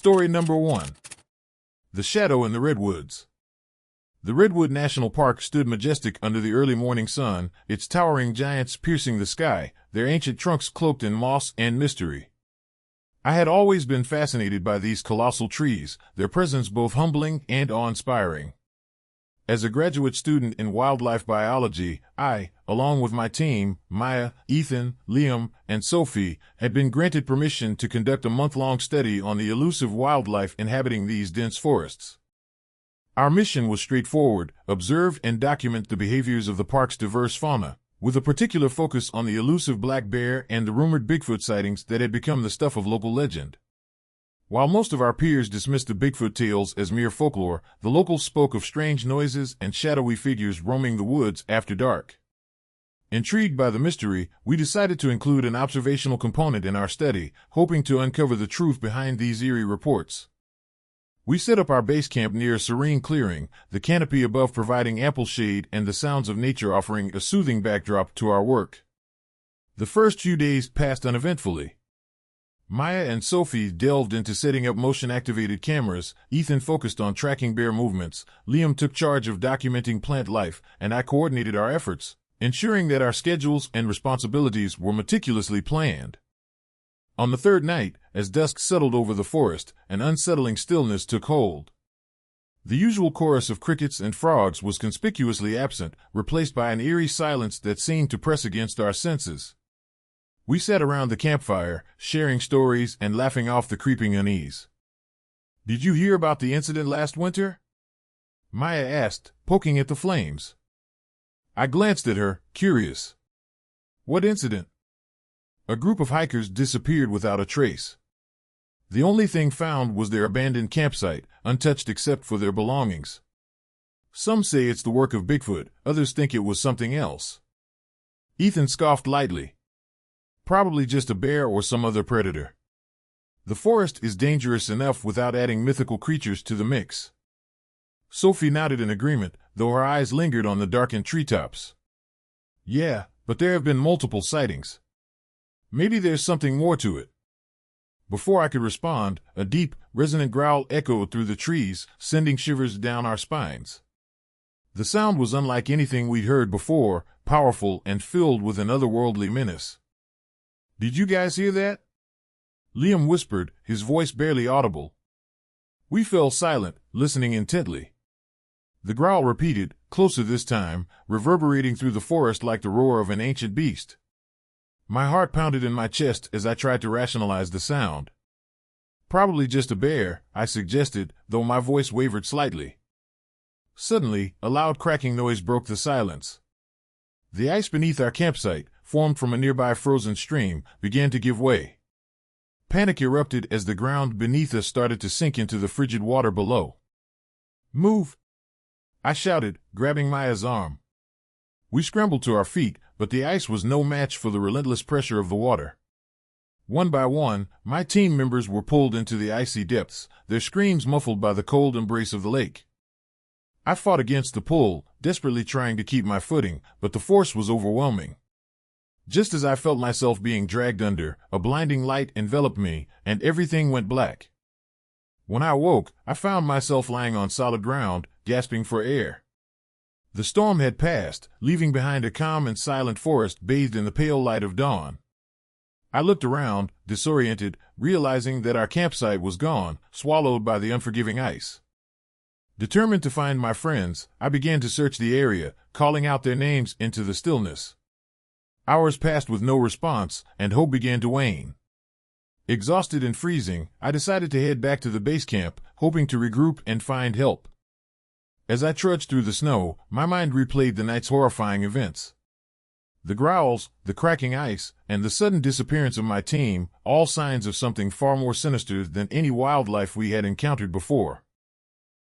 Story number 1. The Shadow in the Redwoods. The Redwood National Park stood majestic under the early morning sun, its towering giants piercing the sky, their ancient trunks cloaked in moss and mystery. I had always been fascinated by these colossal trees, their presence both humbling and awe-inspiring. As a graduate student in wildlife biology, I, along with my team, Maya, Ethan, Liam, and Sophie, had been granted permission to conduct a month-long study on the elusive wildlife inhabiting these dense forests. Our mission was straightforward: observe and document the behaviors of the park's diverse fauna, with a particular focus on the elusive black bear and the rumored Bigfoot sightings that had become the stuff of local legend. While most of our peers dismissed the Bigfoot tales as mere folklore, the locals spoke of strange noises and shadowy figures roaming the woods after dark. Intrigued by the mystery, we decided to include an observational component in our study, hoping to uncover the truth behind these eerie reports. We set up our base camp near a serene clearing, the canopy above providing ample shade and the sounds of nature offering a soothing backdrop to our work. The first few days passed uneventfully. Maya and Sophie delved into setting up motion-activated cameras, Ethan focused on tracking bear movements, Liam took charge of documenting plant life, and I coordinated our efforts, ensuring that our schedules and responsibilities were meticulously planned. On the third night, as dusk settled over the forest, an unsettling stillness took hold. The usual chorus of crickets and frogs was conspicuously absent, replaced by an eerie silence that seemed to press against our senses. We sat around the campfire, sharing stories and laughing off the creeping unease. "Did you hear about the incident last winter?" Maya asked, poking at the flames. I glanced at her, curious. "What incident?" "A group of hikers disappeared without a trace. The only thing found was their abandoned campsite, untouched except for their belongings. Some say it's the work of Bigfoot, others think it was something else." Ethan scoffed lightly. "Probably just a bear or some other predator. The forest is dangerous enough without adding mythical creatures to the mix." Sophie nodded in agreement, though her eyes lingered on the darkened treetops. "Yeah, but there have been multiple sightings. Maybe there's something more to it." Before I could respond, a deep, resonant growl echoed through the trees, sending shivers down our spines. The sound was unlike anything we'd heard before, powerful and filled with an otherworldly menace. "Did you guys hear that?" Liam whispered, his voice barely audible. We fell silent, listening intently. The growl repeated, closer this time, reverberating through the forest like the roar of an ancient beast. My heart pounded in my chest as I tried to rationalize the sound. "Probably just a bear," I suggested, though my voice wavered slightly. Suddenly, a loud cracking noise broke the silence. The ice beneath our campsite, formed from a nearby frozen stream, began to give way. Panic erupted as the ground beneath us started to sink into the frigid water below. "Move!" I shouted, grabbing Maya's arm. We scrambled to our feet, but the ice was no match for the relentless pressure of the water. One by one, my team members were pulled into the icy depths, their screams muffled by the cold embrace of the lake. I fought against the pull, desperately trying to keep my footing, but the force was overwhelming. Just as I felt myself being dragged under, a blinding light enveloped me, and everything went black. When I awoke, I found myself lying on solid ground, gasping for air. The storm had passed, leaving behind a calm and silent forest bathed in the pale light of dawn. I looked around, disoriented, realizing that our campsite was gone, swallowed by the unforgiving ice. Determined to find my friends, I began to search the area, calling out their names into the stillness. Hours passed with no response, and hope began to wane. Exhausted and freezing, I decided to head back to the base camp, hoping to regroup and find help. As I trudged through the snow, my mind replayed the night's horrifying events. The growls, the cracking ice, and the sudden disappearance of my team, all signs of something far more sinister than any wildlife we had encountered before.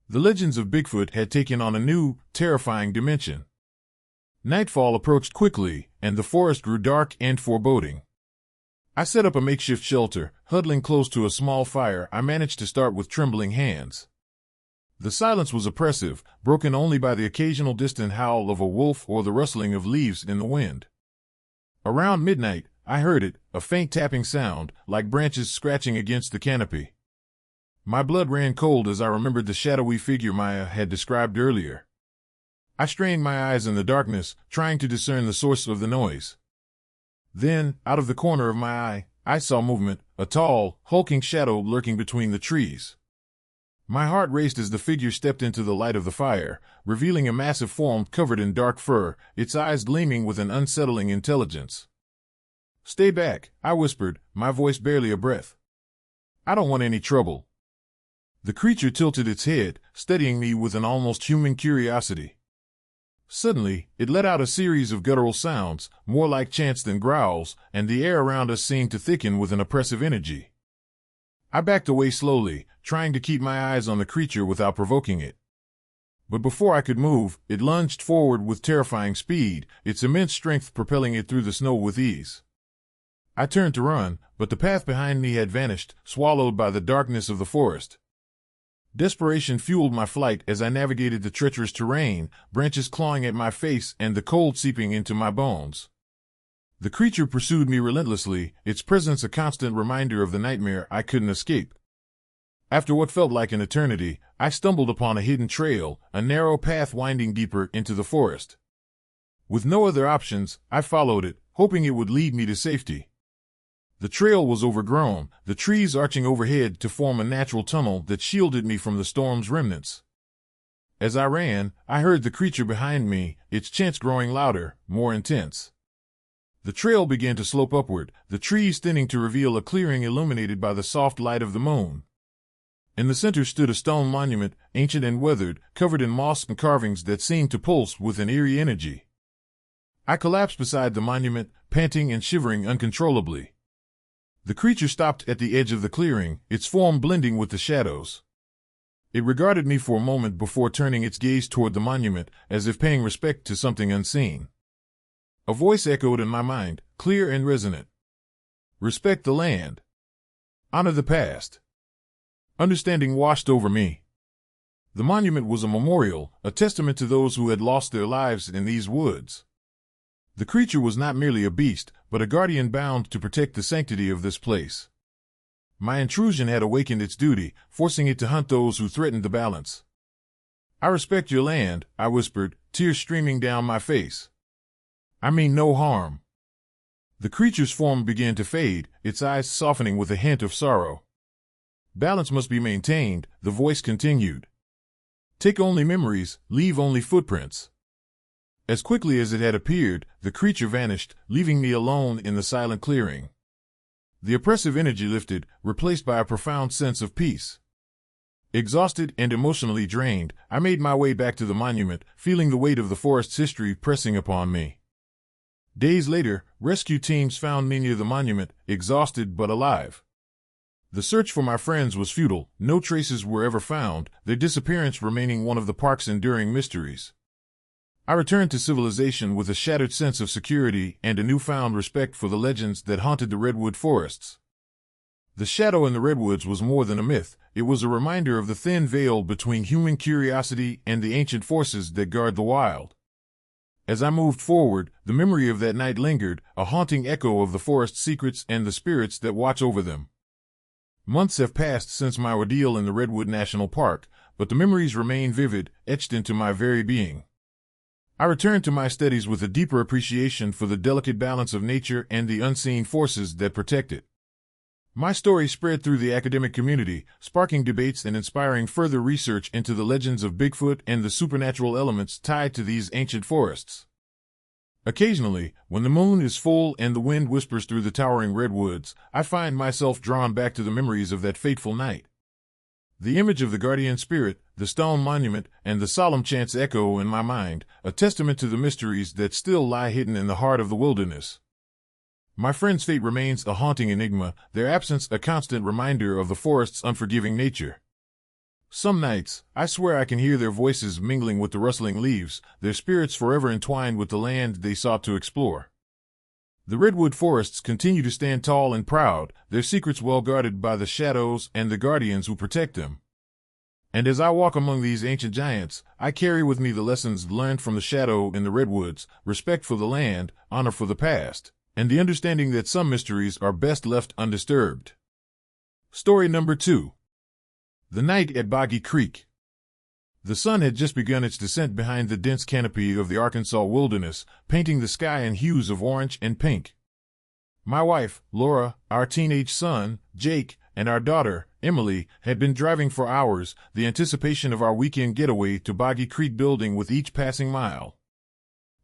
The legends of Bigfoot had taken on a new, terrifying dimension. Nightfall approached quickly, and the forest grew dark and foreboding. I set up a makeshift shelter, huddling close to a small fire I managed to start with trembling hands. The silence was oppressive, broken only by the occasional distant howl of a wolf or the rustling of leaves in the wind. Around midnight, I heard it, a faint tapping sound, like branches scratching against the canopy. My blood ran cold as I remembered the shadowy figure Maya had described earlier. I strained my eyes in the darkness, trying to discern the source of the noise. Then, out of the corner of my eye, I saw movement, a tall, hulking shadow lurking between the trees. My heart raced as the figure stepped into the light of the fire, revealing a massive form covered in dark fur, its eyes gleaming with an unsettling intelligence. "Stay back," I whispered, my voice barely a breath. "I don't want any trouble." The creature tilted its head, studying me with an almost human curiosity. Suddenly, it let out a series of guttural sounds, more like chants than growls, and the air around us seemed to thicken with an oppressive energy. I backed away slowly, trying to keep my eyes on the creature without provoking it. But before I could move, it lunged forward with terrifying speed, its immense strength propelling it through the snow with ease. I turned to run, but the path behind me had vanished, swallowed by the darkness of the forest. Desperation fueled my flight as I navigated the treacherous terrain, branches clawing at my face and the cold seeping into my bones. The creature pursued me relentlessly, its presence a constant reminder of the nightmare I couldn't escape. After what felt like an eternity, I stumbled upon a hidden trail, a narrow path winding deeper into the forest. With no other options, I followed it, hoping it would lead me to safety. The trail was overgrown, the trees arching overhead to form a natural tunnel that shielded me from the storm's remnants. As I ran, I heard the creature behind me, its chants growing louder, more intense. The trail began to slope upward, the trees thinning to reveal a clearing illuminated by the soft light of the moon. In the center stood a stone monument, ancient and weathered, covered in moss and carvings that seemed to pulse with an eerie energy. I collapsed beside the monument, panting and shivering uncontrollably. The creature stopped at the edge of the clearing, its form blending with the shadows. It regarded me for a moment before turning its gaze toward the monument, as if paying respect to something unseen. A voice echoed in my mind, clear and resonant. "Respect the land. Honor the past." Understanding washed over me. The monument was a memorial, a testament to those who had lost their lives in these woods. The creature was not merely a beast, but a guardian bound to protect the sanctity of this place. My intrusion had awakened its duty, forcing it to hunt those who threatened the balance. "I respect your land," I whispered, tears streaming down my face. "I mean no harm." The creature's form began to fade, its eyes softening with a hint of sorrow. "Balance must be maintained," the voice continued. "Take only memories, leave only footprints." As quickly as it had appeared, the creature vanished, leaving me alone in the silent clearing. The oppressive energy lifted, replaced by a profound sense of peace. Exhausted and emotionally drained, I made my way back to the monument, feeling the weight of the forest's history pressing upon me. Days later, rescue teams found me near the monument, exhausted but alive. The search for my friends was futile, no traces were ever found, their disappearance remaining one of the park's enduring mysteries. I returned to civilization with a shattered sense of security and a newfound respect for the legends that haunted the redwood forests. The shadow in the redwoods was more than a myth, it was a reminder of the thin veil between human curiosity and the ancient forces that guard the wild. As I moved forward, the memory of that night lingered, a haunting echo of the forest's secrets and the spirits that watch over them. Months have passed since my ordeal in the Redwood National Park, but the memories remain vivid, etched into my very being. I returned to my studies with a deeper appreciation for the delicate balance of nature and the unseen forces that protect it. My story spread through the academic community, sparking debates and inspiring further research into the legends of Bigfoot and the supernatural elements tied to these ancient forests. Occasionally, when the moon is full and the wind whispers through the towering redwoods, I find myself drawn back to the memories of that fateful night. The image of the guardian spirit, the stone monument, and the solemn chants echo in my mind, a testament to the mysteries that still lie hidden in the heart of the wilderness. My friends' fate remains a haunting enigma, their absence a constant reminder of the forest's unforgiving nature. Some nights, I swear I can hear their voices mingling with the rustling leaves, their spirits forever entwined with the land they sought to explore. The redwood forests continue to stand tall and proud, their secrets well guarded by the shadows and the guardians who protect them. And as I walk among these ancient giants, I carry with me the lessons learned from the shadow in the redwoods, respect for the land, honor for the past, and the understanding that some mysteries are best left undisturbed. Story number 2. The night at Boggy Creek. The sun had just begun its descent behind the dense canopy of the Arkansas wilderness, painting the sky in hues of orange and pink. My wife, Laura, our teenage son, Jake, and our daughter, Emily, had been driving for hours, the anticipation of our weekend getaway to Boggy Creek building with each passing mile.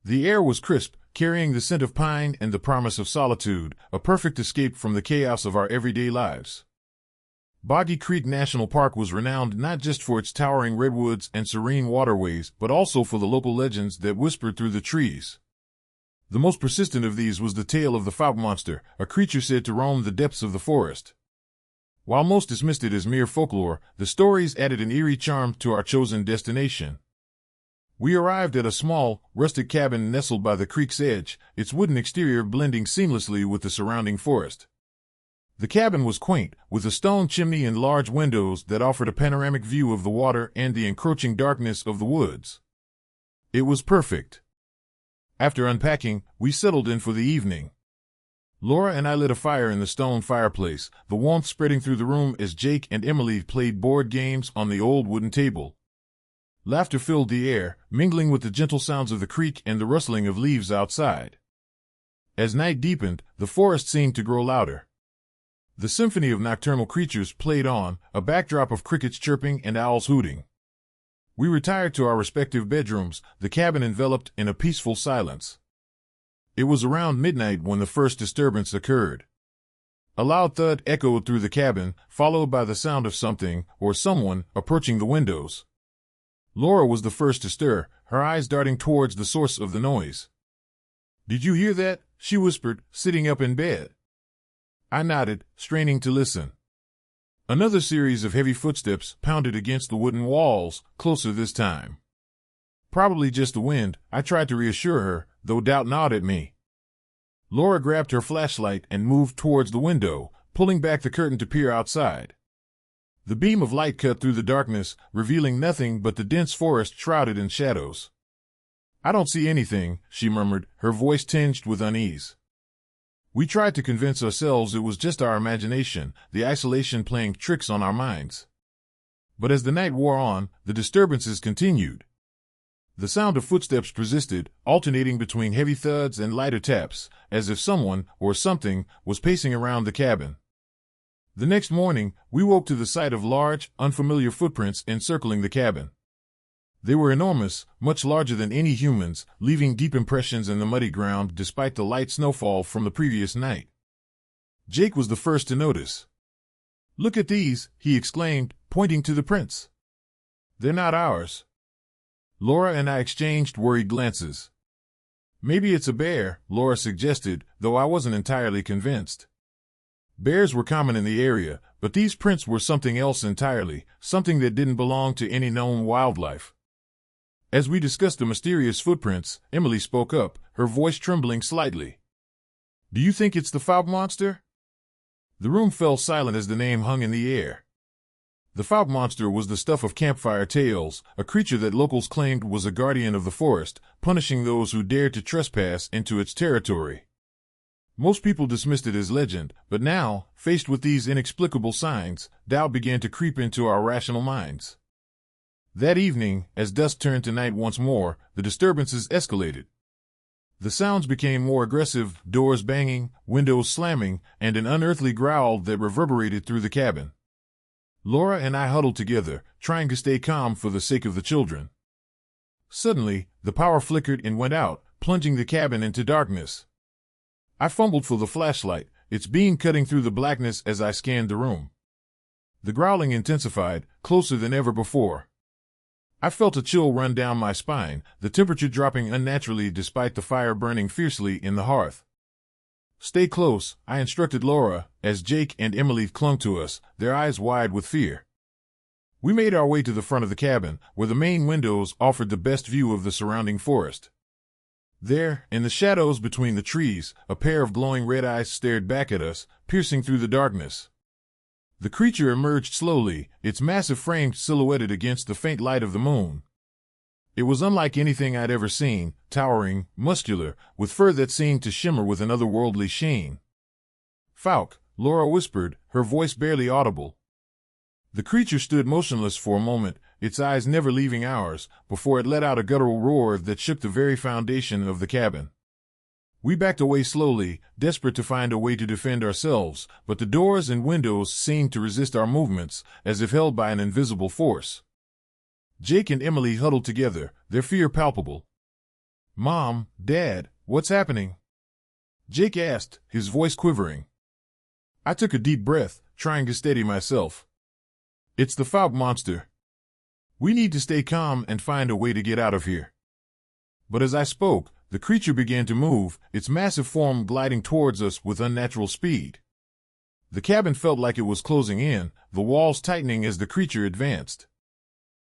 The air was crisp, carrying the scent of pine and the promise of solitude, a perfect escape from the chaos of our everyday lives. Boggy Creek National Park was renowned not just for its towering redwoods and serene waterways, but also for the local legends that whispered through the trees. The most persistent of these was the tale of the Fouke monster, a creature said to roam the depths of the forest. While most dismissed it as mere folklore, the stories added an eerie charm to our chosen destination. We arrived at a small, rustic cabin nestled by the creek's edge, its wooden exterior blending seamlessly with the surrounding forest. The cabin was quaint, with a stone chimney and large windows that offered a panoramic view of the water and the encroaching darkness of the woods. It was perfect. After unpacking, we settled in for the evening. Laura and I lit a fire in the stone fireplace, the warmth spreading through the room as Jake and Emily played board games on the old wooden table. Laughter filled the air, mingling with the gentle sounds of the creek and the rustling of leaves outside. As night deepened, the forest seemed to grow louder. The symphony of nocturnal creatures played on, a backdrop of crickets chirping and owls hooting. We retired to our respective bedrooms, the cabin enveloped in a peaceful silence. It was around midnight when the first disturbance occurred. A loud thud echoed through the cabin, followed by the sound of something, or someone, approaching the windows. Laura was the first to stir, her eyes darting towards the source of the noise. "Did you hear that?" she whispered, sitting up in bed. I nodded, straining to listen. Another series of heavy footsteps pounded against the wooden walls, closer this time. "Probably just the wind," I tried to reassure her, though doubt gnawed at me. Laura grabbed her flashlight and moved towards the window, pulling back the curtain to peer outside. The beam of light cut through the darkness, revealing nothing but the dense forest shrouded in shadows. "I don't see anything," she murmured, her voice tinged with unease. We tried to convince ourselves it was just our imagination, the isolation playing tricks on our minds. But as the night wore on, the disturbances continued. The sound of footsteps persisted, alternating between heavy thuds and lighter taps, as if someone, or something, was pacing around the cabin. The next morning, we woke to the sight of large, unfamiliar footprints encircling the cabin. They were enormous, much larger than any humans, leaving deep impressions in the muddy ground despite the light snowfall from the previous night. Jake was the first to notice. "Look at these," he exclaimed, pointing to the prints. "They're not ours." Laura and I exchanged worried glances. "Maybe it's a bear," Laura suggested, though I wasn't entirely convinced. Bears were common in the area, but these prints were something else entirely, something that didn't belong to any known wildlife. As we discussed the mysterious footprints, Emily spoke up, her voice trembling slightly. "Do you think it's the Fouke monster?" The room fell silent as the name hung in the air. The Fouke monster was the stuff of campfire tales, a creature that locals claimed was a guardian of the forest, punishing those who dared to trespass into its territory. Most people dismissed it as legend, but now, faced with these inexplicable signs, doubt began to creep into our rational minds. That evening, as dusk turned to night once more, the disturbances escalated. The sounds became more aggressive, doors banging, windows slamming, and an unearthly growl that reverberated through the cabin. Laura and I huddled together, trying to stay calm for the sake of the children. Suddenly, the power flickered and went out, plunging the cabin into darkness. I fumbled for the flashlight, its beam cutting through the blackness as I scanned the room. The growling intensified, closer than ever before. I felt a chill run down my spine, the temperature dropping unnaturally despite the fire burning fiercely in the hearth. "Stay close," I instructed Laura, as Jake and Emily clung to us, their eyes wide with fear. We made our way to the front of the cabin, where the main windows offered the best view of the surrounding forest. There, in the shadows between the trees, a pair of glowing red eyes stared back at us, piercing through the darkness. The creature emerged slowly, its massive frame silhouetted against the faint light of the moon. It was unlike anything I'd ever seen, towering, muscular, with fur that seemed to shimmer with an otherworldly sheen. "Fouke," Laura whispered, her voice barely audible. The creature stood motionless for a moment, its eyes never leaving ours, before it let out a guttural roar that shook the very foundation of the cabin. We backed away slowly, desperate to find a way to defend ourselves, but the doors and windows seemed to resist our movements, as if held by an invisible force. Jake and Emily huddled together, their fear palpable. "Mom, Dad, what's happening?" Jake asked, his voice quivering. I took a deep breath, trying to steady myself. "It's the fog monster. We need to stay calm and find a way to get out of here." But as I spoke, the creature began to move, its massive form gliding towards us with unnatural speed. The cabin felt like it was closing in, the walls tightening as the creature advanced.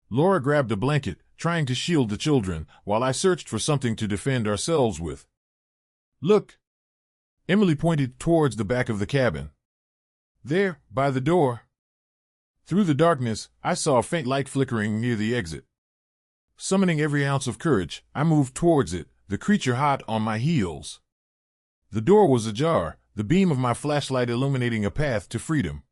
Laura grabbed a blanket, trying to shield the children, while I searched for something to defend ourselves with. "Look!" Emily pointed towards the back of the cabin. "There, by the door." Through the darkness, I saw a faint light flickering near the exit. Summoning every ounce of courage, I moved towards it, the creature hot on my heels. The door was ajar, the beam of my flashlight illuminating a path to freedom.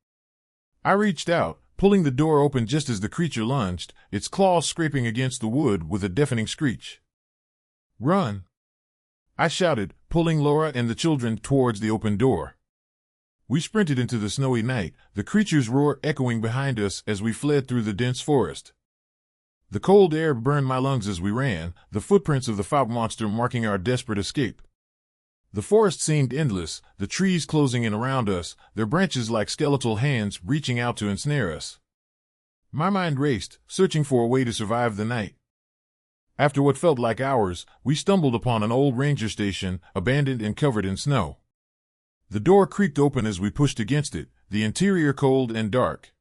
I reached out, pulling the door open just as the creature lunged, its claws scraping against the wood with a deafening screech. "Run!" I shouted, pulling Laura and the children towards the open door. We sprinted into the snowy night, the creature's roar echoing behind us as we fled through the dense forest. The cold air burned my lungs as we ran, the footprints of the fog monster marking our desperate escape. The forest seemed endless, the trees closing in around us, their branches like skeletal hands reaching out to ensnare us. My mind raced, searching for a way to survive the night. After what felt like hours, we stumbled upon an old ranger station, abandoned and covered in snow. The door creaked open as we pushed against it, the interior cold and dark.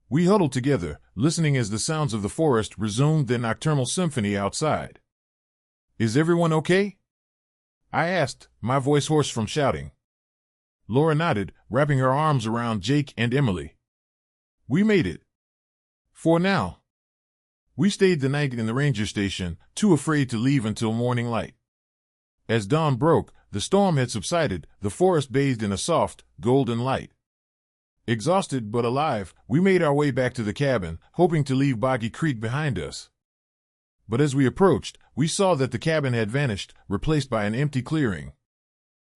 We huddled together, listening as the sounds of the forest resumed their nocturnal symphony outside. "Is everyone okay?" I asked, my voice hoarse from shouting. Laura nodded, wrapping her arms around Jake and Emily. "We made it. For now." We stayed the night in the ranger station, too afraid to leave until morning light. As dawn broke, the storm had subsided, the forest bathed in a soft, golden light. Exhausted but alive, we made our way back to the cabin, hoping to leave Boggy Creek behind us. But as we approached, we saw that the cabin had vanished, replaced by an empty clearing.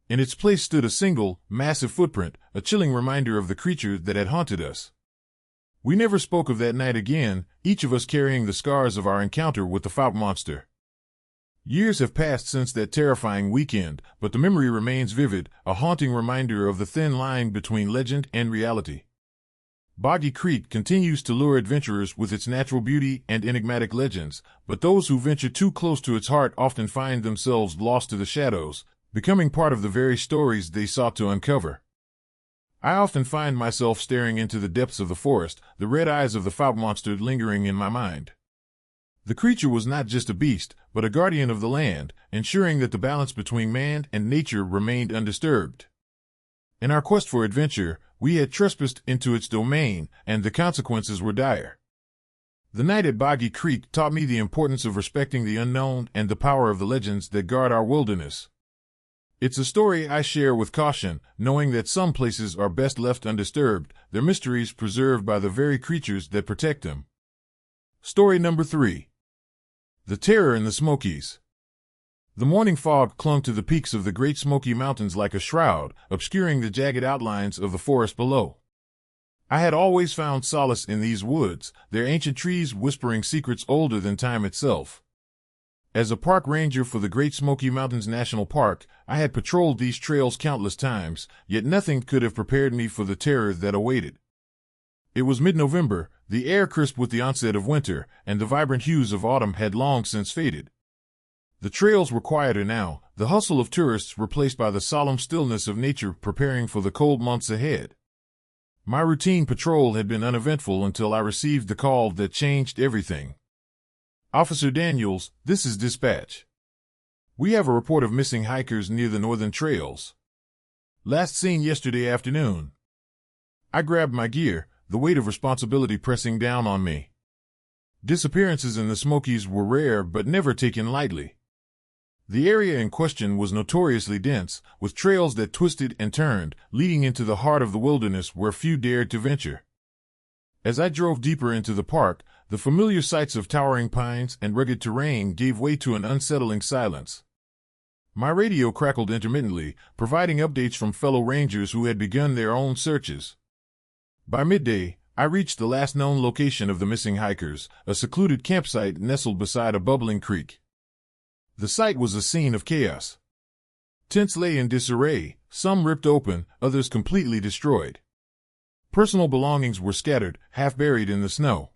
In its place stood a single, massive footprint, a chilling reminder of the creature that had haunted us. We never spoke of that night again, each of us carrying the scars of our encounter with the fog monster. Years have passed since that terrifying weekend, but the memory remains vivid, a haunting reminder of the thin line between legend and reality. Boggy Creek continues to lure adventurers with its natural beauty and enigmatic legends, but those who venture too close to its heart often find themselves lost to the shadows, becoming part of the very stories they sought to uncover. I often find myself staring into the depths of the forest, the red eyes of the fog monster lingering in my mind. The creature was not just a beast, but a guardian of the land, ensuring that the balance between man and nature remained undisturbed. In our quest for adventure, we had trespassed into its domain, and the consequences were dire. The night at Boggy Creek taught me the importance of respecting the unknown and the power of the legends that guard our wilderness. It's a story I share with caution, knowing that some places are best left undisturbed, their mysteries preserved by the very creatures that protect them. Story number 3. The Terror in the Smokies. The morning fog clung to the peaks of the Great Smoky Mountains like a shroud, obscuring the jagged outlines of the forest below. I had always found solace in these woods, their ancient trees whispering secrets older than time itself. As a park ranger for the Great Smoky Mountains National Park, I had patrolled these trails countless times, yet nothing could have prepared me for the terror that awaited. It was mid-November, the air crisp with the onset of winter, and the vibrant hues of autumn had long since faded. The trails were quieter now, the hustle of tourists replaced by the solemn stillness of nature preparing for the cold months ahead. My routine patrol had been uneventful until I received the call that changed everything. "Officer Daniels, this is dispatch. We have a report of missing hikers near the northern trails. Last seen yesterday afternoon." I grabbed my gear, the weight of responsibility pressing down on me. Disappearances in the Smokies were rare but never taken lightly. The area in question was notoriously dense, with trails that twisted and turned, leading into the heart of the wilderness where few dared to venture. As I drove deeper into the park, the familiar sights of towering pines and rugged terrain gave way to an unsettling silence. My radio crackled intermittently, providing updates from fellow rangers who had begun their own searches. By midday, I reached the last known location of the missing hikers, a secluded campsite nestled beside a bubbling creek. The site was a scene of chaos. Tents lay in disarray, some ripped open, others completely destroyed. Personal belongings were scattered, half buried in the snow.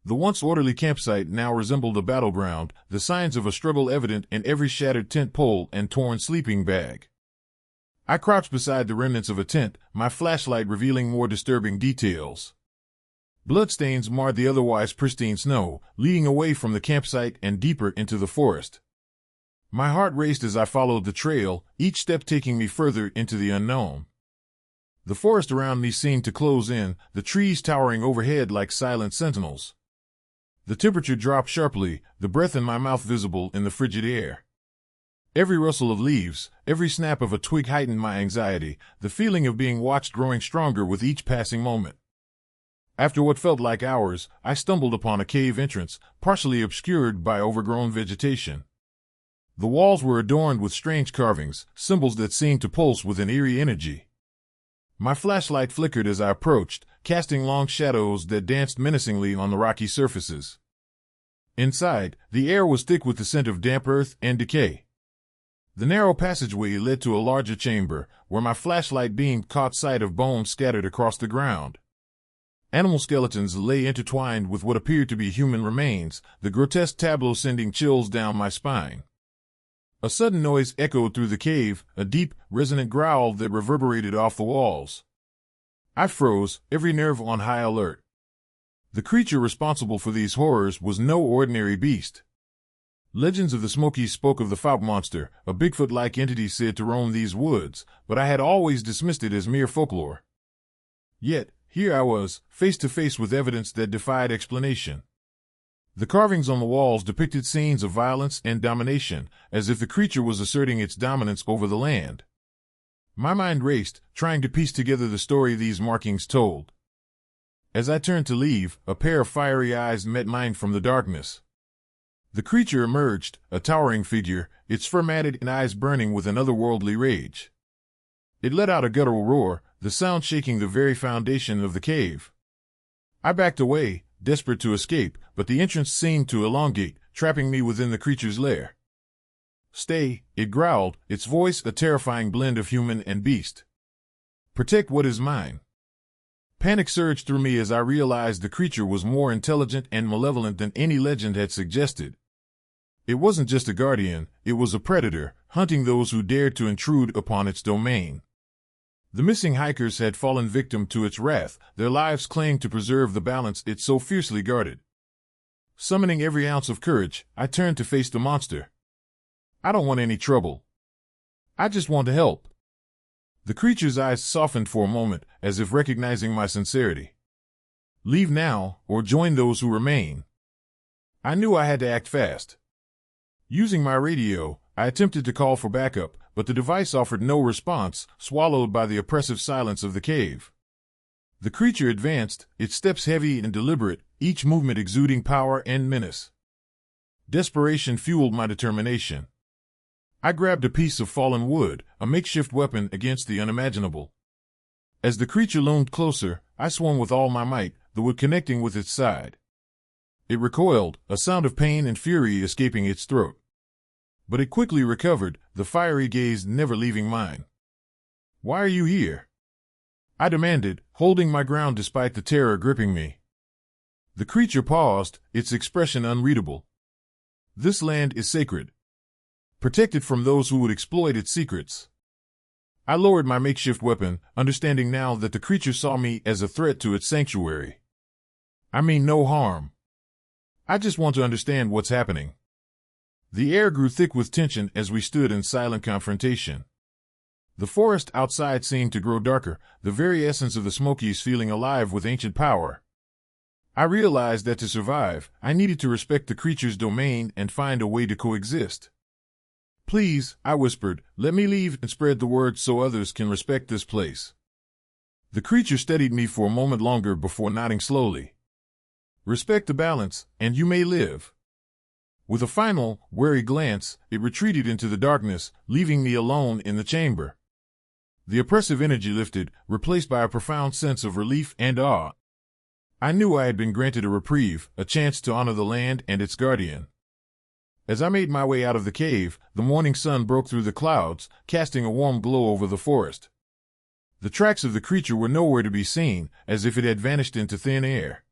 The once orderly campsite now resembled a battleground, the signs of a struggle evident in every shattered tent pole and torn sleeping bag. I crouched beside the remnants of a tent, my flashlight revealing more disturbing details. Bloodstains marred the otherwise pristine snow, leading away from the campsite and deeper into the forest. My heart raced as I followed the trail, each step taking me further into the unknown. The forest around me seemed to close in, the trees towering overhead like silent sentinels. The temperature dropped sharply, the breath in my mouth visible in the frigid air. Every rustle of leaves, every snap of a twig heightened my anxiety, the feeling of being watched growing stronger with each passing moment. After what felt like hours, I stumbled upon a cave entrance, partially obscured by overgrown vegetation. The walls were adorned with strange carvings, symbols that seemed to pulse with an eerie energy. My flashlight flickered as I approached, casting long shadows that danced menacingly on the rocky surfaces. Inside, the air was thick with the scent of damp earth and decay. The narrow passageway led to a larger chamber, where my flashlight beam caught sight of bones scattered across the ground. Animal skeletons lay intertwined with what appeared to be human remains, the grotesque tableau sending chills down my spine. A sudden noise echoed through the cave, a deep, resonant growl that reverberated off the walls. I froze, every nerve on high alert. The creature responsible for these horrors was no ordinary beast. Legends of the Smokies spoke of the Fouke monster, a Bigfoot-like entity said to roam these woods, but I had always dismissed it as mere folklore. Yet, here I was, face to face with evidence that defied explanation. The carvings on the walls depicted scenes of violence and domination, as if the creature was asserting its dominance over the land. My mind raced, trying to piece together the story these markings told. As I turned to leave, a pair of fiery eyes met mine from the darkness. The creature emerged, a towering figure, its fur matted and eyes burning with an otherworldly rage. It let out a guttural roar, the sound shaking the very foundation of the cave. I backed away, desperate to escape, but the entrance seemed to elongate, trapping me within the creature's lair. "Stay," it growled, its voice a terrifying blend of human and beast. "Protect what is mine." Panic surged through me as I realized the creature was more intelligent and malevolent than any legend had suggested. It wasn't just a guardian, it was a predator, hunting those who dared to intrude upon its domain. The missing hikers had fallen victim to its wrath, their lives claimed to preserve the balance it so fiercely guarded. Summoning every ounce of courage, I turned to face the monster. I don't want any trouble. I just want to help. The creature's eyes softened for a moment, as if recognizing my sincerity. Leave now, or join those who remain. I knew I had to act fast. Using my radio, I attempted to call for backup, but the device offered no response, swallowed by the oppressive silence of the cave. The creature advanced, its steps heavy and deliberate, each movement exuding power and menace. Desperation fueled my determination. I grabbed a piece of fallen wood, a makeshift weapon against the unimaginable. As the creature loomed closer, I swung with all my might, the wood connecting with its side. It recoiled, a sound of pain and fury escaping its throat. But it quickly recovered, the fiery gaze never leaving mine. "Why are you here?" I demanded, holding my ground despite the terror gripping me. The creature paused, its expression unreadable. "This land is sacred. Protected from those who would exploit its secrets." I lowered my makeshift weapon, understanding now that the creature saw me as a threat to its sanctuary. "I mean no harm. I just want to understand what's happening." The air grew thick with tension as we stood in silent confrontation. The forest outside seemed to grow darker, the very essence of the Smokies feeling alive with ancient power. I realized that to survive, I needed to respect the creature's domain and find a way to coexist. "Please," I whispered, "let me leave and spread the word so others can respect this place." The creature steadied me for a moment longer before nodding slowly. "Respect the balance, and you may live." With a final, wary glance, it retreated into the darkness, leaving me alone in the chamber. The oppressive energy lifted, replaced by a profound sense of relief and awe. I knew I had been granted a reprieve, a chance to honor the land and its guardian. As I made my way out of the cave, the morning sun broke through the clouds, casting a warm glow over the forest. The tracks of the creature were nowhere to be seen, as if it had vanished into thin air.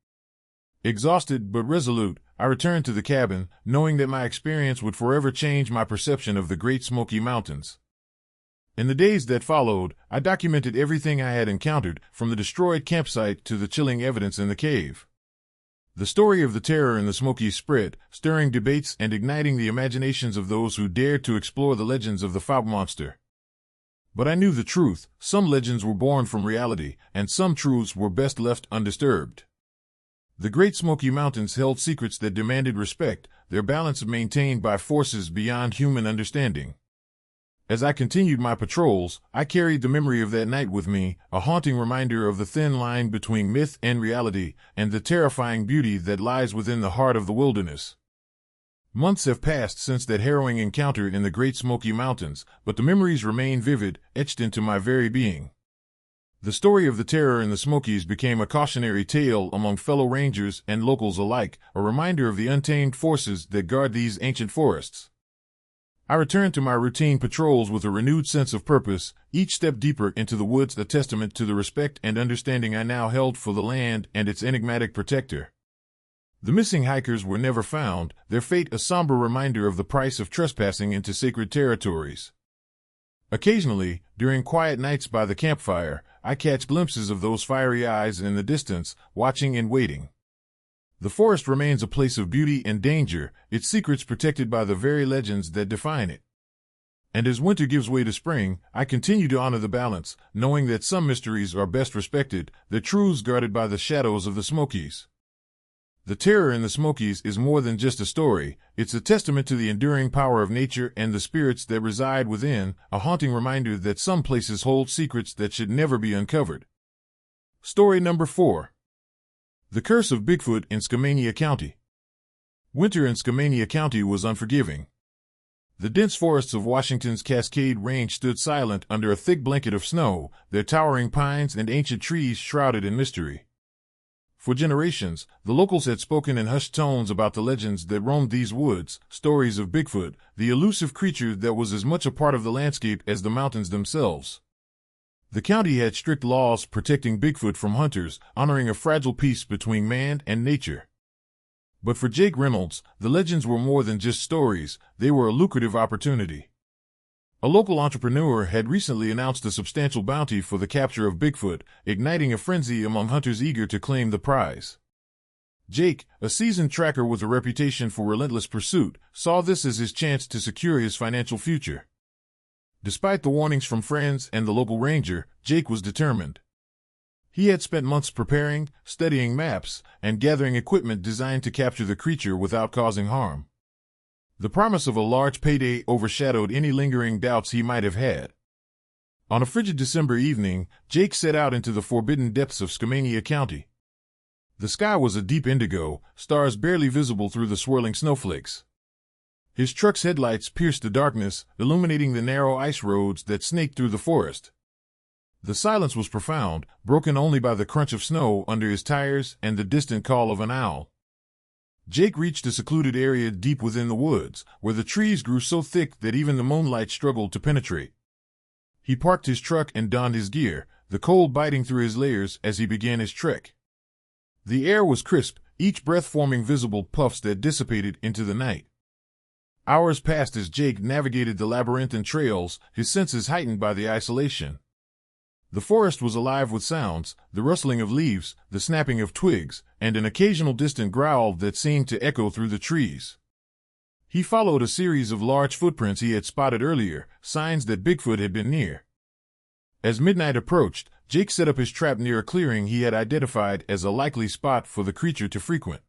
Exhausted but resolute, I returned to the cabin, knowing that my experience would forever change my perception of the Great Smoky Mountains. In the days that followed, I documented everything I had encountered, from the destroyed campsite to the chilling evidence in the cave. The story of the terror in the Smokies spread, stirring debates and igniting the imaginations of those who dared to explore the legends of the foul monster. But I knew the truth: some legends were born from reality, and some truths were best left undisturbed. The Great Smoky Mountains held secrets that demanded respect, their balance maintained by forces beyond human understanding. As I continued my patrols, I carried the memory of that night with me, a haunting reminder of the thin line between myth and reality, and the terrifying beauty that lies within the heart of the wilderness. Months have passed since that harrowing encounter in the Great Smoky Mountains, but the memories remain vivid, etched into my very being. The story of the terror in the Smokies became a cautionary tale among fellow rangers and locals alike, a reminder of the untamed forces that guard these ancient forests. I returned to my routine patrols with a renewed sense of purpose, each step deeper into the woods a testament to the respect and understanding I now held for the land and its enigmatic protector. The missing hikers were never found, their fate a somber reminder of the price of trespassing into sacred territories. Occasionally, during quiet nights by the campfire, I catch glimpses of those fiery eyes in the distance, watching and waiting. The forest remains a place of beauty and danger, its secrets protected by the very legends that define it. And as winter gives way to spring, I continue to honor the balance, knowing that some mysteries are best respected, their truths guarded by the shadows of the Smokies. The terror in the Smokies is more than just a story, it's a testament to the enduring power of nature and the spirits that reside within, a haunting reminder that some places hold secrets that should never be uncovered. Story number 4. The Curse of Bigfoot in Skamania County. Winter in Skamania County was unforgiving. The dense forests of Washington's Cascade Range stood silent under a thick blanket of snow, their towering pines and ancient trees shrouded in mystery. For generations, the locals had spoken in hushed tones about the legends that roamed these woods, stories of Bigfoot, the elusive creature that was as much a part of the landscape as the mountains themselves. The county had strict laws protecting Bigfoot from hunters, honoring a fragile peace between man and nature. But for Jake Reynolds, the legends were more than just stories, they were a lucrative opportunity. A local entrepreneur had recently announced a substantial bounty for the capture of Bigfoot, igniting a frenzy among hunters eager to claim the prize. Jake, a seasoned tracker with a reputation for relentless pursuit, saw this as his chance to secure his financial future. Despite the warnings from friends and the local ranger, Jake was determined. He had spent months preparing, studying maps, and gathering equipment designed to capture the creature without causing harm. The promise of a large payday overshadowed any lingering doubts he might have had. On a frigid December evening, Jake set out into the forbidden depths of Skamania County. The sky was a deep indigo, stars barely visible through the swirling snowflakes. His truck's headlights pierced the darkness, illuminating the narrow ice roads that snaked through the forest. The silence was profound, broken only by the crunch of snow under his tires and the distant call of an owl. Jake reached a secluded area deep within the woods, where the trees grew so thick that even the moonlight struggled to penetrate. He parked his truck and donned his gear, the cold biting through his layers as he began his trek. The air was crisp, each breath forming visible puffs that dissipated into the night. Hours passed as Jake navigated the labyrinthine trails, his senses heightened by the isolation. The forest was alive with sounds, the rustling of leaves, the snapping of twigs, and an occasional distant growl that seemed to echo through the trees. He followed a series of large footprints he had spotted earlier, signs that Bigfoot had been near. As midnight approached, Jake set up his trap near a clearing he had identified as a likely spot for the creature to frequent.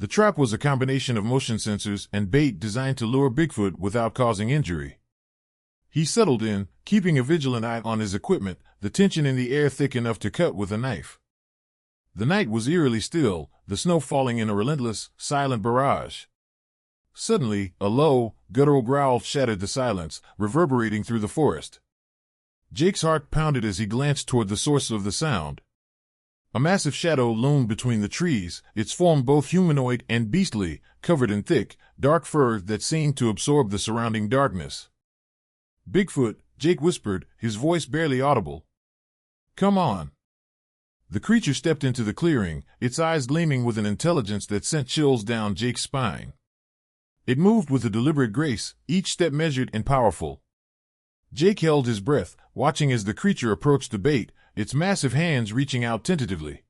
The trap was a combination of motion sensors and bait designed to lure Bigfoot without causing injury. He settled in, keeping a vigilant eye on his equipment, the tension in the air thick enough to cut with a knife. The night was eerily still, the snow falling in a relentless, silent barrage. Suddenly, a low, guttural growl shattered the silence, reverberating through the forest. Jake's heart pounded as he glanced toward the source of the sound. A massive shadow loomed between the trees, its form both humanoid and beastly, covered in thick, dark fur that seemed to absorb the surrounding darkness. "Bigfoot," Jake whispered, his voice barely audible. "Come on." The creature stepped into the clearing, its eyes gleaming with an intelligence that sent chills down Jake's spine. It moved with a deliberate grace, each step measured and powerful. Jake held his breath, watching as the creature approached the bait, its massive hands reaching out tentatively.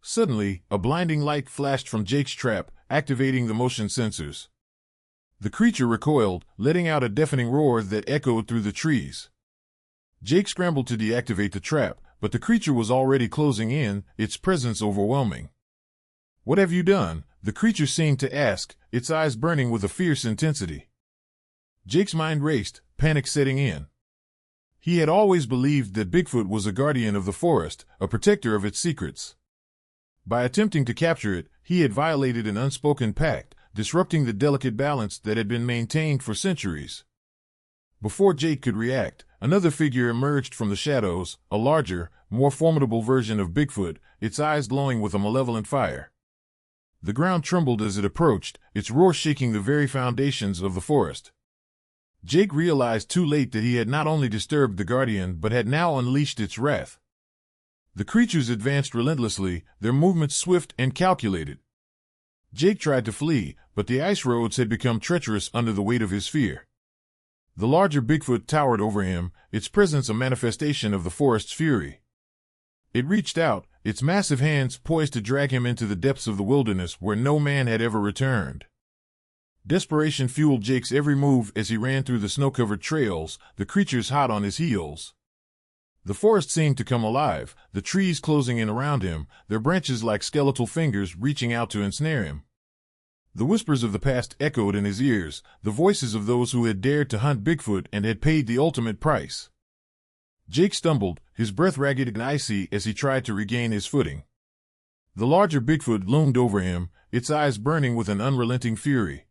Suddenly, a blinding light flashed from Jake's trap, activating the motion sensors. The creature recoiled, letting out a deafening roar that echoed through the trees. Jake scrambled to deactivate the trap, but the creature was already closing in, its presence overwhelming. "What have you done?" the creature seemed to ask, its eyes burning with a fierce intensity. Jake's mind raced, panic setting in. He had always believed that Bigfoot was a guardian of the forest, a protector of its secrets. By attempting to capture it, he had violated an unspoken pact, disrupting the delicate balance that had been maintained for centuries. Before Jake could react, another figure emerged from the shadows, a larger, more formidable version of Bigfoot, its eyes glowing with a malevolent fire. The ground trembled as it approached, its roar shaking the very foundations of the forest. Jake realized too late that he had not only disturbed the guardian but had now unleashed its wrath. The creatures advanced relentlessly, their movements swift and calculated. Jake tried to flee, but the ice roads had become treacherous under the weight of his fear. The larger Bigfoot towered over him, its presence a manifestation of the forest's fury. It reached out, its massive hands poised to drag him into the depths of the wilderness where no man had ever returned. Desperation fueled Jake's every move as he ran through the snow-covered trails, the creatures hot on his heels. The forest seemed to come alive, the trees closing in around him, their branches like skeletal fingers reaching out to ensnare him. The whispers of the past echoed in his ears, the voices of those who had dared to hunt Bigfoot and had paid the ultimate price. Jake stumbled, his breath ragged and icy as he tried to regain his footing. The larger Bigfoot loomed over him, its eyes burning with an unrelenting fury.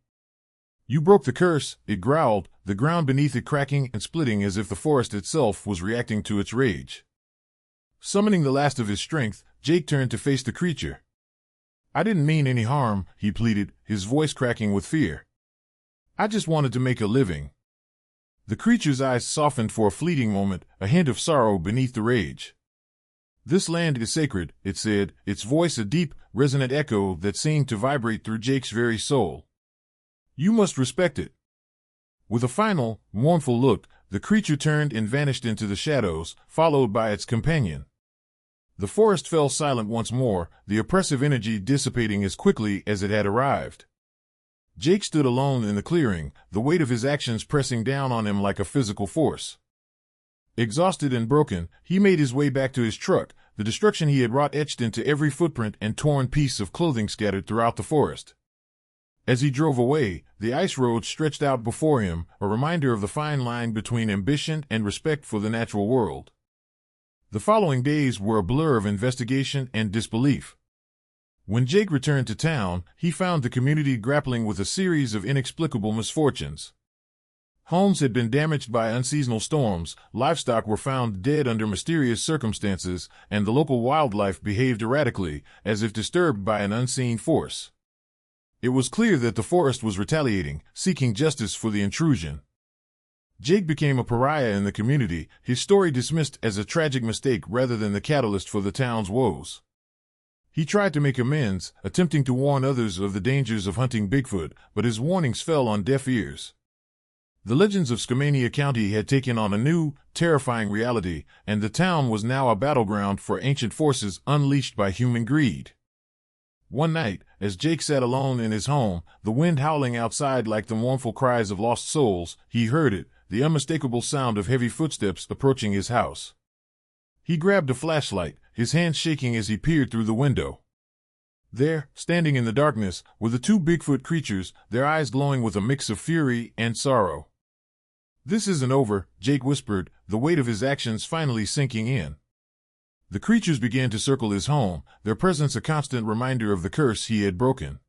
"You broke the curse," it growled, the ground beneath it cracking and splitting as if the forest itself was reacting to its rage. Summoning the last of his strength, Jake turned to face the creature. "I didn't mean any harm," he pleaded, his voice cracking with fear. "I just wanted to make a living." The creature's eyes softened for a fleeting moment, a hint of sorrow beneath the rage. "This land is sacred," it said, its voice a deep, resonant echo that seemed to vibrate through Jake's very soul. "You must respect it." With a final, mournful look, the creature turned and vanished into the shadows, followed by its companion. The forest fell silent once more, the oppressive energy dissipating as quickly as it had arrived. Jake stood alone in the clearing, the weight of his actions pressing down on him like a physical force. Exhausted and broken, he made his way back to his truck, the destruction he had wrought etched into every footprint and torn piece of clothing scattered throughout the forest. As he drove away, the ice road stretched out before him, a reminder of the fine line between ambition and respect for the natural world. The following days were a blur of investigation and disbelief. When Jake returned to town, he found the community grappling with a series of inexplicable misfortunes. Homes had been damaged by unseasonal storms, livestock were found dead under mysterious circumstances, and the local wildlife behaved erratically, as if disturbed by an unseen force. It was clear that the forest was retaliating, seeking justice for the intrusion. Jake became a pariah in the community, his story dismissed as a tragic mistake rather than the catalyst for the town's woes. He tried to make amends, attempting to warn others of the dangers of hunting Bigfoot, but his warnings fell on deaf ears. The legends of Skamania County had taken on a new, terrifying reality, and the town was now a battleground for ancient forces unleashed by human greed. One night, as Jake sat alone in his home, the wind howling outside like the mournful cries of lost souls, he heard it, the unmistakable sound of heavy footsteps approaching his house. He grabbed a flashlight, his hands shaking as he peered through the window. There, standing in the darkness, were the two Bigfoot creatures, their eyes glowing with a mix of fury and sorrow. "This isn't over," Jake whispered, the weight of his actions finally sinking in. The creatures began to circle his home, their presence a constant reminder of the curse he had broken.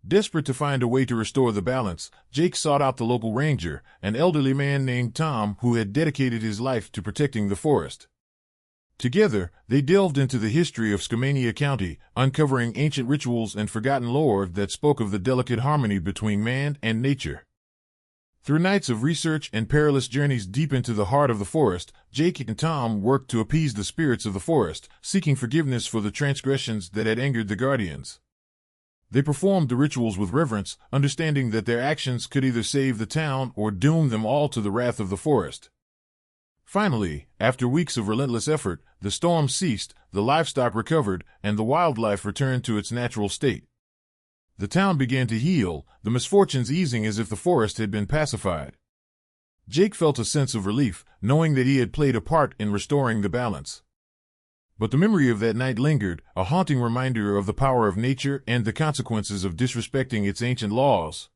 Desperate to find a way to restore the balance, Jake sought out the local ranger, an elderly man named Tom who had dedicated his life to protecting the forest. Together, they delved into the history of Smoky County, uncovering ancient rituals and forgotten lore that spoke of the delicate harmony between man and nature. Through nights of research and perilous journeys deep into the heart of the forest, Jake and Tom worked to appease the spirits of the forest, seeking forgiveness for the transgressions that had angered the guardians. They performed the rituals with reverence, understanding that their actions could either save the town or doom them all to the wrath of the forest. Finally, after weeks of relentless effort, the storm ceased, the livestock recovered, and the wildlife returned to its natural state. The town began to heal, the misfortunes easing as if the forest had been pacified. Jake felt a sense of relief, knowing that he had played a part in restoring the balance. But the memory of that night lingered, a haunting reminder of the power of nature and the consequences of disrespecting its ancient laws.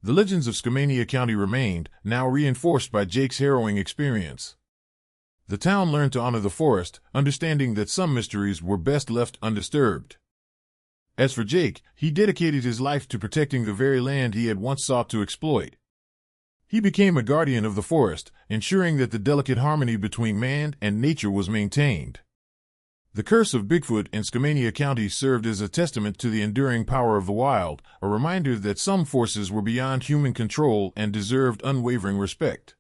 The legends of Smoky County remained, now reinforced by Jake's harrowing experience. The town learned to honor the forest, understanding that some mysteries were best left undisturbed. As for Jake, he dedicated his life to protecting the very land he had once sought to exploit. He became a guardian of the forest, ensuring that the delicate harmony between man and nature was maintained. The curse of Bigfoot in Smoky County served as a testament to the enduring power of the wild, a reminder that some forces were beyond human control and deserved unwavering respect.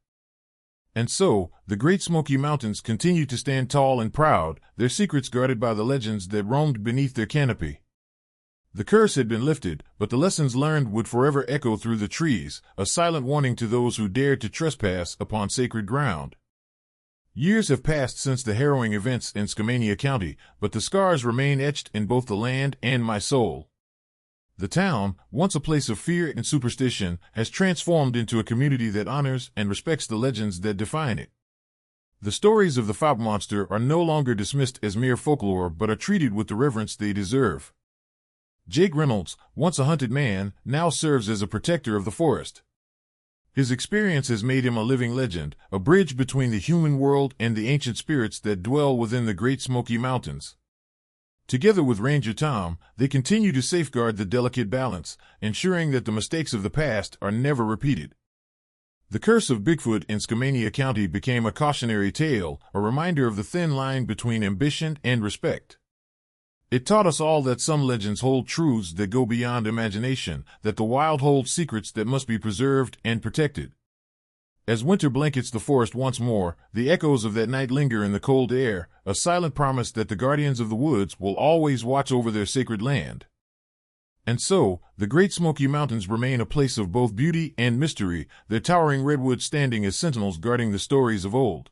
And so, the Great Smoky Mountains continued to stand tall and proud, their secrets guarded by the legends that roamed beneath their canopy. The curse had been lifted, but the lessons learned would forever echo through the trees, a silent warning to those who dared to trespass upon sacred ground. Years have passed since the harrowing events in Smoky County, but the scars remain etched in both the land and my soul. The town, once a place of fear and superstition, has transformed into a community that honors and respects the legends that define it. The stories of the Fop monster are no longer dismissed as mere folklore but are treated with the reverence they deserve. Jake Reynolds, once a hunted man, now serves as a protector of the forest. His experience has made him a living legend, a bridge between the human world and the ancient spirits that dwell within the Great Smoky Mountains. Together with Ranger Tom, they continue to safeguard the delicate balance, ensuring that the mistakes of the past are never repeated. The curse of Bigfoot in Smoky County became a cautionary tale, a reminder of the thin line between ambition and respect. It taught us all that some legends hold truths that go beyond imagination, that the wild holds secrets that must be preserved and protected. As winter blankets the forest once more, the echoes of that night linger in the cold air, a silent promise that the guardians of the woods will always watch over their sacred land. And so, the Great Smoky Mountains remain a place of both beauty and mystery, their towering redwoods standing as sentinels guarding the stories of old.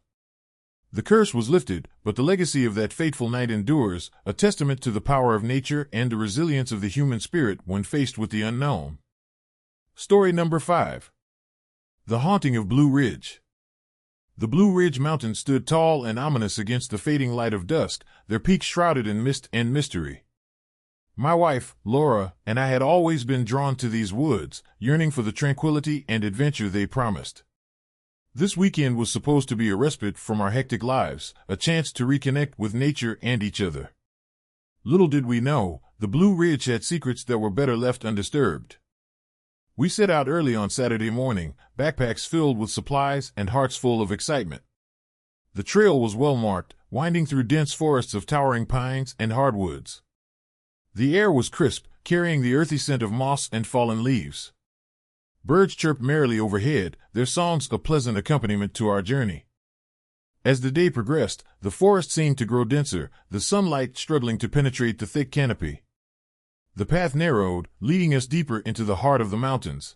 The curse was lifted, but the legacy of that fateful night endures, a testament to the power of nature and the resilience of the human spirit when faced with the unknown. Story number 5. The Haunting of Blue Ridge. The Blue Ridge Mountains stood tall and ominous against the fading light of dusk, their peaks shrouded in mist and mystery. My wife, Laura, and I had always been drawn to these woods, yearning for the tranquility and adventure they promised. This weekend was supposed to be a respite from our hectic lives, a chance to reconnect with nature and each other. Little did we know, the Blue Ridge had secrets that were better left undisturbed. We set out early on Saturday morning, backpacks filled with supplies and hearts full of excitement. The trail was well marked, winding through dense forests of towering pines and hardwoods. The air was crisp, carrying the earthy scent of moss and fallen leaves. Birds chirped merrily overhead, their songs a pleasant accompaniment to our journey. As the day progressed, the forest seemed to grow denser, the sunlight struggling to penetrate the thick canopy. The path narrowed, leading us deeper into the heart of the mountains.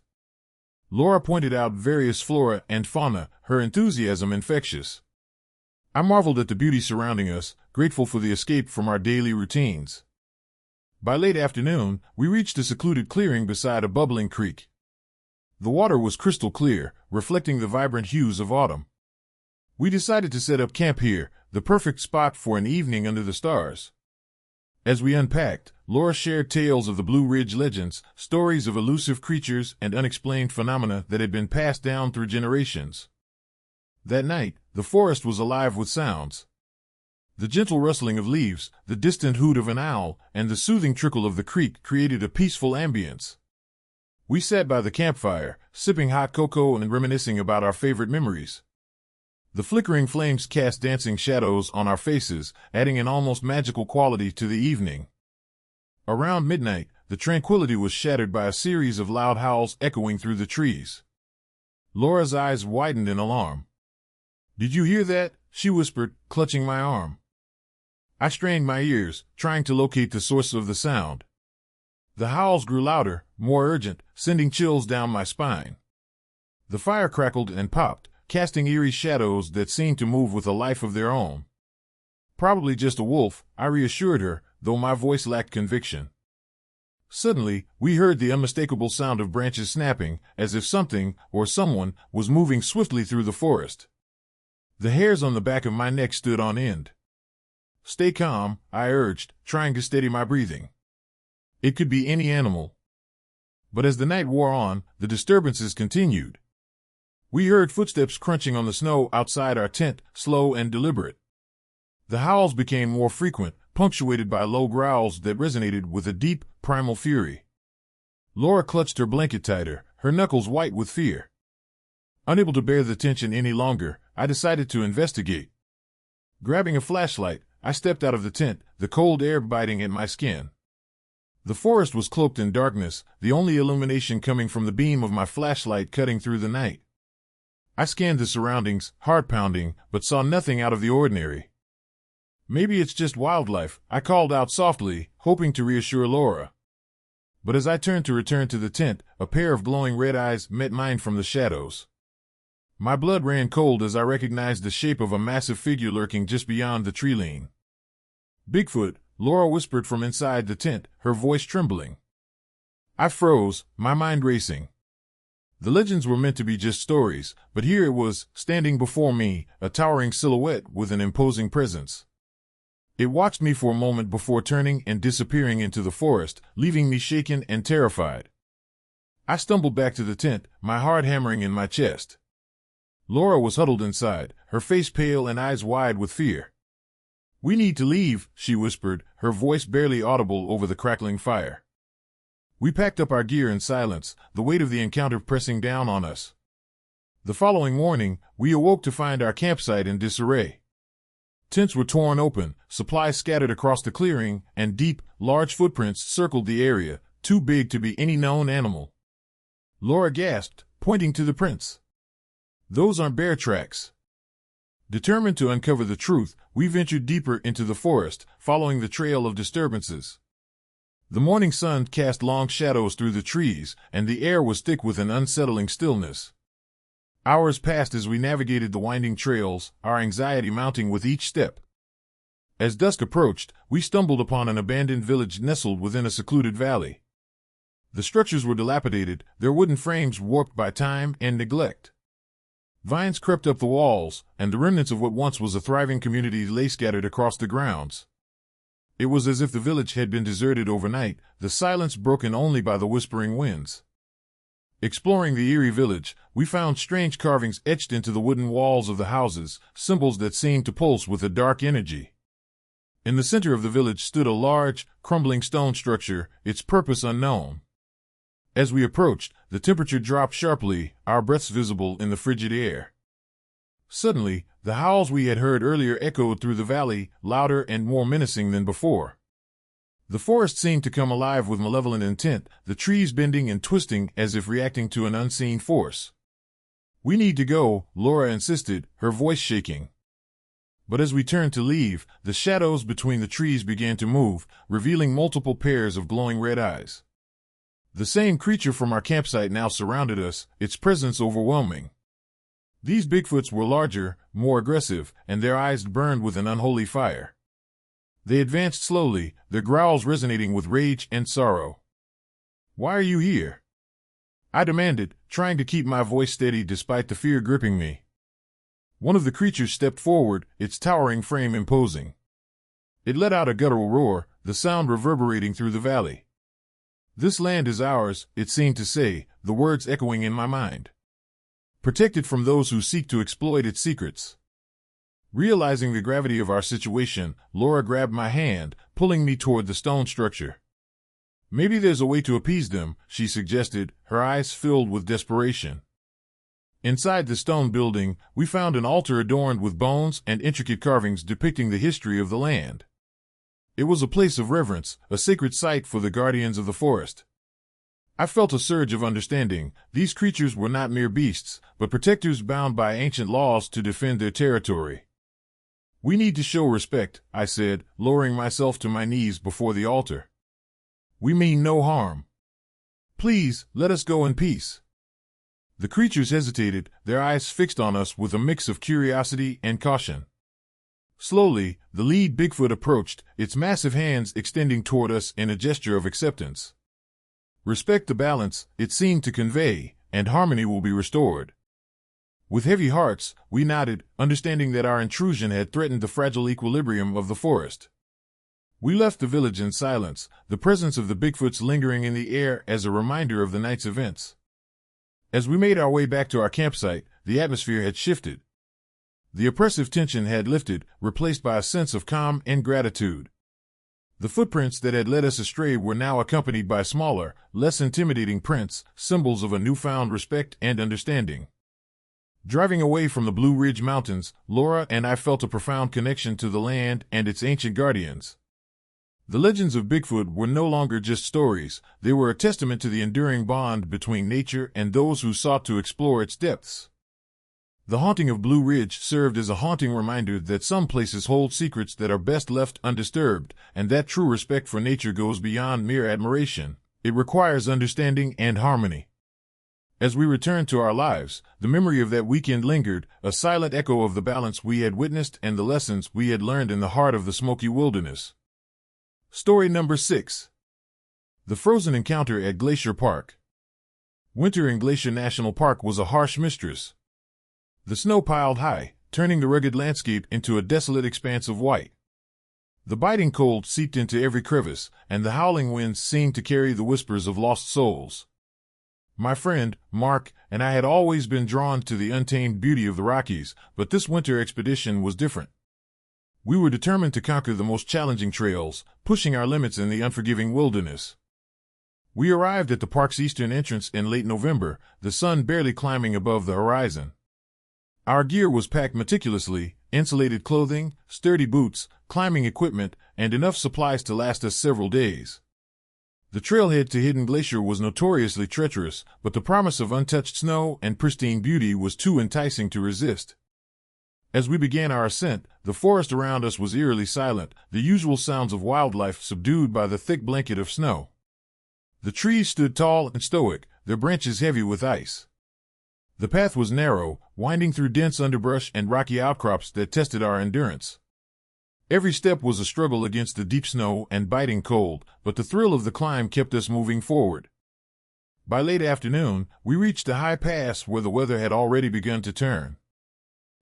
Laura pointed out various flora and fauna, her enthusiasm infectious. I marveled at the beauty surrounding us, grateful for the escape from our daily routines. By late afternoon, we reached a secluded clearing beside a bubbling creek. The water was crystal clear, reflecting the vibrant hues of autumn. We decided to set up camp here, the perfect spot for an evening under the stars. As we unpacked, Laura shared tales of the Blue Ridge legends, stories of elusive creatures and unexplained phenomena that had been passed down through generations. That night, the forest was alive with sounds. The gentle rustling of leaves, the distant hoot of an owl, and the soothing trickle of the creek created a peaceful ambience. We sat by the campfire, sipping hot cocoa and reminiscing about our favorite memories. The flickering flames cast dancing shadows on our faces, adding an almost magical quality to the evening. Around midnight, the tranquility was shattered by a series of loud howls echoing through the trees. Laura's eyes widened in alarm. "Did you hear that?" she whispered, clutching my arm. I strained my ears, trying to locate the source of the sound. The howls grew louder, more urgent, sending chills down my spine. The fire crackled and popped, casting eerie shadows that seemed to move with a life of their own. "Probably just a wolf," I reassured her, though my voice lacked conviction. Suddenly, we heard the unmistakable sound of branches snapping, as if something, or someone, was moving swiftly through the forest. The hairs on the back of my neck stood on end. "Stay calm," I urged, trying to steady my breathing. It could be any animal. But as the night wore on, the disturbances continued. We heard footsteps crunching on the snow outside our tent, slow and deliberate. The howls became more frequent, punctuated by low growls that resonated with a deep, primal fury. Laura clutched her blanket tighter, her knuckles white with fear. Unable to bear the tension any longer, I decided to investigate. Grabbing a flashlight, I stepped out of the tent, the cold air biting at my skin. The forest was cloaked in darkness, the only illumination coming from the beam of my flashlight cutting through the night. I scanned the surroundings, heart pounding, but saw nothing out of the ordinary. "Maybe it's just wildlife," I called out softly, hoping to reassure Laura. But as I turned to return to the tent, a pair of glowing red eyes met mine from the shadows. My blood ran cold as I recognized the shape of a massive figure lurking just beyond the tree line. "Bigfoot," Laura whispered from inside the tent, her voice trembling. I froze, my mind racing. The legends were meant to be just stories, but here it was, standing before me, a towering silhouette with an imposing presence. It watched me for a moment before turning and disappearing into the forest, leaving me shaken and terrified. I stumbled back to the tent, my heart hammering in my chest. Laura was huddled inside, her face pale and eyes wide with fear. "We need to leave," she whispered, her voice barely audible over the crackling fire. We packed up our gear in silence, the weight of the encounter pressing down on us. The following morning, we awoke to find our campsite in disarray. Tents were torn open, supplies scattered across the clearing, and deep, large footprints circled the area, too big to be any known animal. Laura gasped, pointing to the prints. "Those aren't bear tracks." Determined to uncover the truth, we ventured deeper into the forest, following the trail of disturbances. The morning sun cast long shadows through the trees, and the air was thick with an unsettling stillness. Hours passed as we navigated the winding trails, our anxiety mounting with each step. As dusk approached, we stumbled upon an abandoned village nestled within a secluded valley. The structures were dilapidated, their wooden frames warped by time and neglect. Vines crept up the walls, and the remnants of what once was a thriving community lay scattered across the grounds. It was as if the village had been deserted overnight, the silence broken only by the whispering winds. Exploring the eerie village, we found strange carvings etched into the wooden walls of the houses, symbols that seemed to pulse with a dark energy. In the center of the village stood a large, crumbling stone structure, its purpose unknown. As we approached, the temperature dropped sharply, our breaths visible in the frigid air. Suddenly, the howls we had heard earlier echoed through the valley, louder and more menacing than before. The forest seemed to come alive with malevolent intent, the trees bending and twisting as if reacting to an unseen force. "We need to go," Laura insisted, her voice shaking. But as we turned to leave, the shadows between the trees began to move, revealing multiple pairs of glowing red eyes. The same creature from our campsite now surrounded us, its presence overwhelming. These Bigfoots were larger, more aggressive, and their eyes burned with an unholy fire. They advanced slowly, their growls resonating with rage and sorrow. "Why are you here?" I demanded, trying to keep my voice steady despite the fear gripping me. One of the creatures stepped forward, its towering frame imposing. It let out a guttural roar, the sound reverberating through the valley. This land is ours, it seemed to say, the words echoing in my mind. Protected from those who seek to exploit its secrets. Realizing the gravity of our situation, Laura grabbed my hand, pulling me toward the stone structure. Maybe there's a way to appease them, she suggested, her eyes filled with desperation. Inside the stone building, we found an altar adorned with bones and intricate carvings depicting the history of the land. It was a place of reverence, a sacred site for the guardians of the forest. I felt a surge of understanding. These creatures were not mere beasts, but protectors bound by ancient laws to defend their territory. We need to show respect, I said, lowering myself to my knees before the altar. We mean no harm. Please, let us go in peace. The creatures hesitated, their eyes fixed on us with a mix of curiosity and caution. Slowly, the lead Bigfoot approached, its massive hands extending toward us in a gesture of acceptance. Respect the balance, it seemed to convey, and harmony will be restored. With heavy hearts, we nodded, understanding that our intrusion had threatened the fragile equilibrium of the forest. We left the village in silence, the presence of the Bigfoots lingering in the air as a reminder of the night's events. As we made our way back to our campsite, the atmosphere had shifted. The oppressive tension had lifted, replaced by a sense of calm and gratitude. The footprints that had led us astray were now accompanied by smaller, less intimidating prints, symbols of a newfound respect and understanding. Driving away from the Blue Ridge Mountains, Laura and I felt a profound connection to the land and its ancient guardians. The legends of Bigfoot were no longer just stories, they were a testament to the enduring bond between nature and those who sought to explore its depths. The haunting of Blue Ridge served as a haunting reminder that some places hold secrets that are best left undisturbed, and that true respect for nature goes beyond mere admiration. It requires understanding and harmony. As we returned to our lives, the memory of that weekend lingered, a silent echo of the balance we had witnessed and the lessons we had learned in the heart of the Smoky Wilderness. Story number 6. The Frozen Encounter at Glacier Park. Winter in Glacier National Park was a harsh mistress. The snow piled high, turning the rugged landscape into a desolate expanse of white. The biting cold seeped into every crevice, and the howling winds seemed to carry the whispers of lost souls. My friend, Mark, and I had always been drawn to the untamed beauty of the Rockies, but this winter expedition was different. We were determined to conquer the most challenging trails, pushing our limits in the unforgiving wilderness. We arrived at the park's eastern entrance in late November, the sun barely climbing above the horizon. Our gear was packed meticulously, insulated clothing, sturdy boots, climbing equipment, and enough supplies to last us several days. The trailhead to Hidden Glacier was notoriously treacherous, but the promise of untouched snow and pristine beauty was too enticing to resist. As we began our ascent, the forest around us was eerily silent, the usual sounds of wildlife subdued by the thick blanket of snow. The trees stood tall and stoic, their branches heavy with ice. The path was narrow, winding through dense underbrush and rocky outcrops that tested our endurance. Every step was a struggle against the deep snow and biting cold, but the thrill of the climb kept us moving forward. By late afternoon, we reached a high pass where the weather had already begun to turn.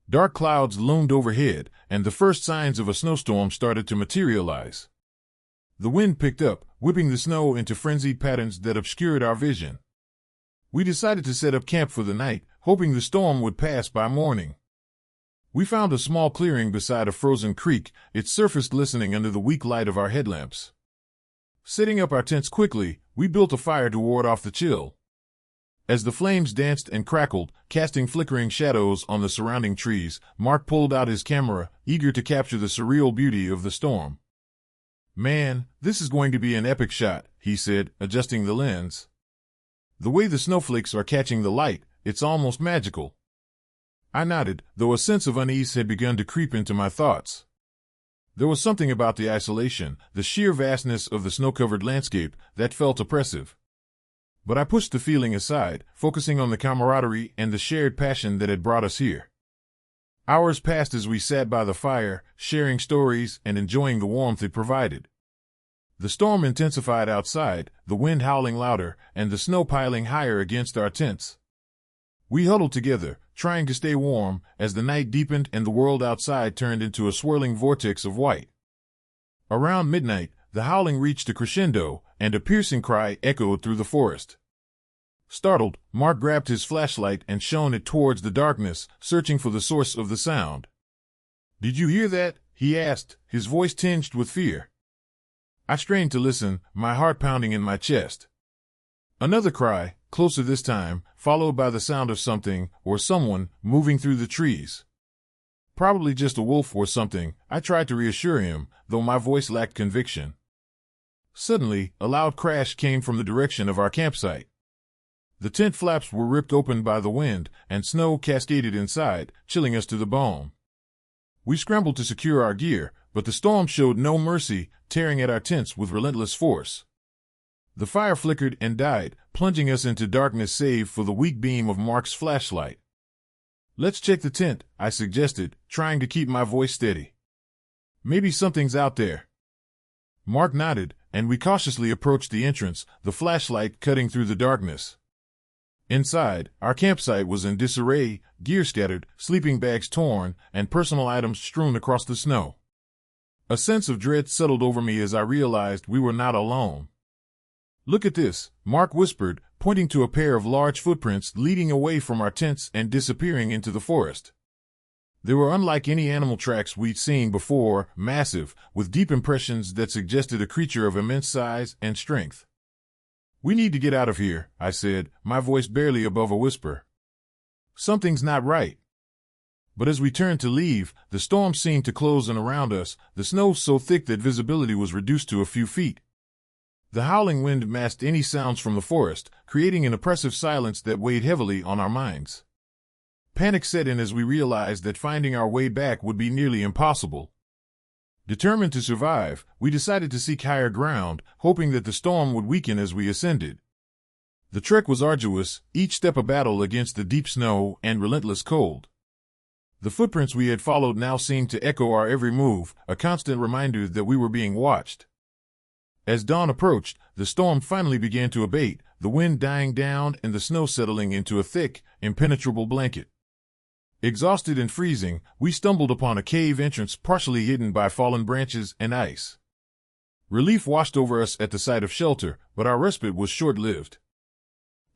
Dark clouds loomed overhead, and the first signs of a snowstorm started to materialize. The wind picked up, whipping the snow into frenzied patterns that obscured our vision. We decided to set up camp for the night, hoping the storm would pass by morning. We found a small clearing beside a frozen creek, its surface glistening under the weak light of our headlamps. Setting up our tents quickly, we built a fire to ward off the chill. As the flames danced and crackled, casting flickering shadows on the surrounding trees, Mark pulled out his camera, eager to capture the surreal beauty of the storm. "Man, this is going to be an epic shot," he said, adjusting the lens. "The way the snowflakes are catching the light, it's almost magical." I nodded, though a sense of unease had begun to creep into my thoughts. There was something about the isolation, the sheer vastness of the snow-covered landscape, that felt oppressive. But I pushed the feeling aside, focusing on the camaraderie and the shared passion that had brought us here. Hours passed as we sat by the fire, sharing stories and enjoying the warmth it provided. The storm intensified outside, the wind howling louder, and the snow piling higher against our tents. We huddled together, trying to stay warm, as the night deepened and the world outside turned into a swirling vortex of white. Around midnight, The howling reached a crescendo, and a piercing cry echoed through the forest. Startled, Mark grabbed his flashlight and shone it towards the darkness, searching for the source of the sound. "Did you hear that?" he asked, his voice tinged with fear. I strained to listen, my heart pounding in my chest. Another cry, closer this time, followed by the sound of something, or someone, moving through the trees. Probably just a wolf or something, I tried to reassure him, though my voice lacked conviction. Suddenly, a loud crash came from the direction of our campsite. The tent flaps were ripped open by the wind, and snow cascaded inside, chilling us to the bone. We scrambled to secure our gear, but the storm showed no mercy, tearing at our tents with relentless force. The fire flickered and died, plunging us into darkness save for the weak beam of Mark's flashlight. "Let's check the tent," I suggested, trying to keep my voice steady. "Maybe something's out there." Mark nodded, and we cautiously approached the entrance, the flashlight cutting through the darkness. Inside, our campsite was in disarray, gear scattered, sleeping bags torn, and personal items strewn across the snow. A sense of dread settled over me as I realized we were not alone. "Look at this," Mark whispered, pointing to a pair of large footprints leading away from our tents and disappearing into the forest. They were unlike any animal tracks we'd seen before, massive, with deep impressions that suggested a creature of immense size and strength. "We need to get out of here," I said, my voice barely above a whisper. "Something's not right." But as we turned to leave, the storm seemed to close in around us, the snow so thick that visibility was reduced to a few feet. The howling wind masked any sounds from the forest, creating an oppressive silence that weighed heavily on our minds. Panic set in as we realized that finding our way back would be nearly impossible. Determined to survive, we decided to seek higher ground, hoping that the storm would weaken as we ascended. The trek was arduous, each step a battle against the deep snow and relentless cold. The footprints we had followed now seemed to echo our every move, a constant reminder that we were being watched. As dawn approached, the storm finally began to abate, the wind dying down and the snow settling into a thick, impenetrable blanket. Exhausted and freezing, we stumbled upon a cave entrance partially hidden by fallen branches and ice. Relief washed over us at the sight of shelter, but our respite was short-lived.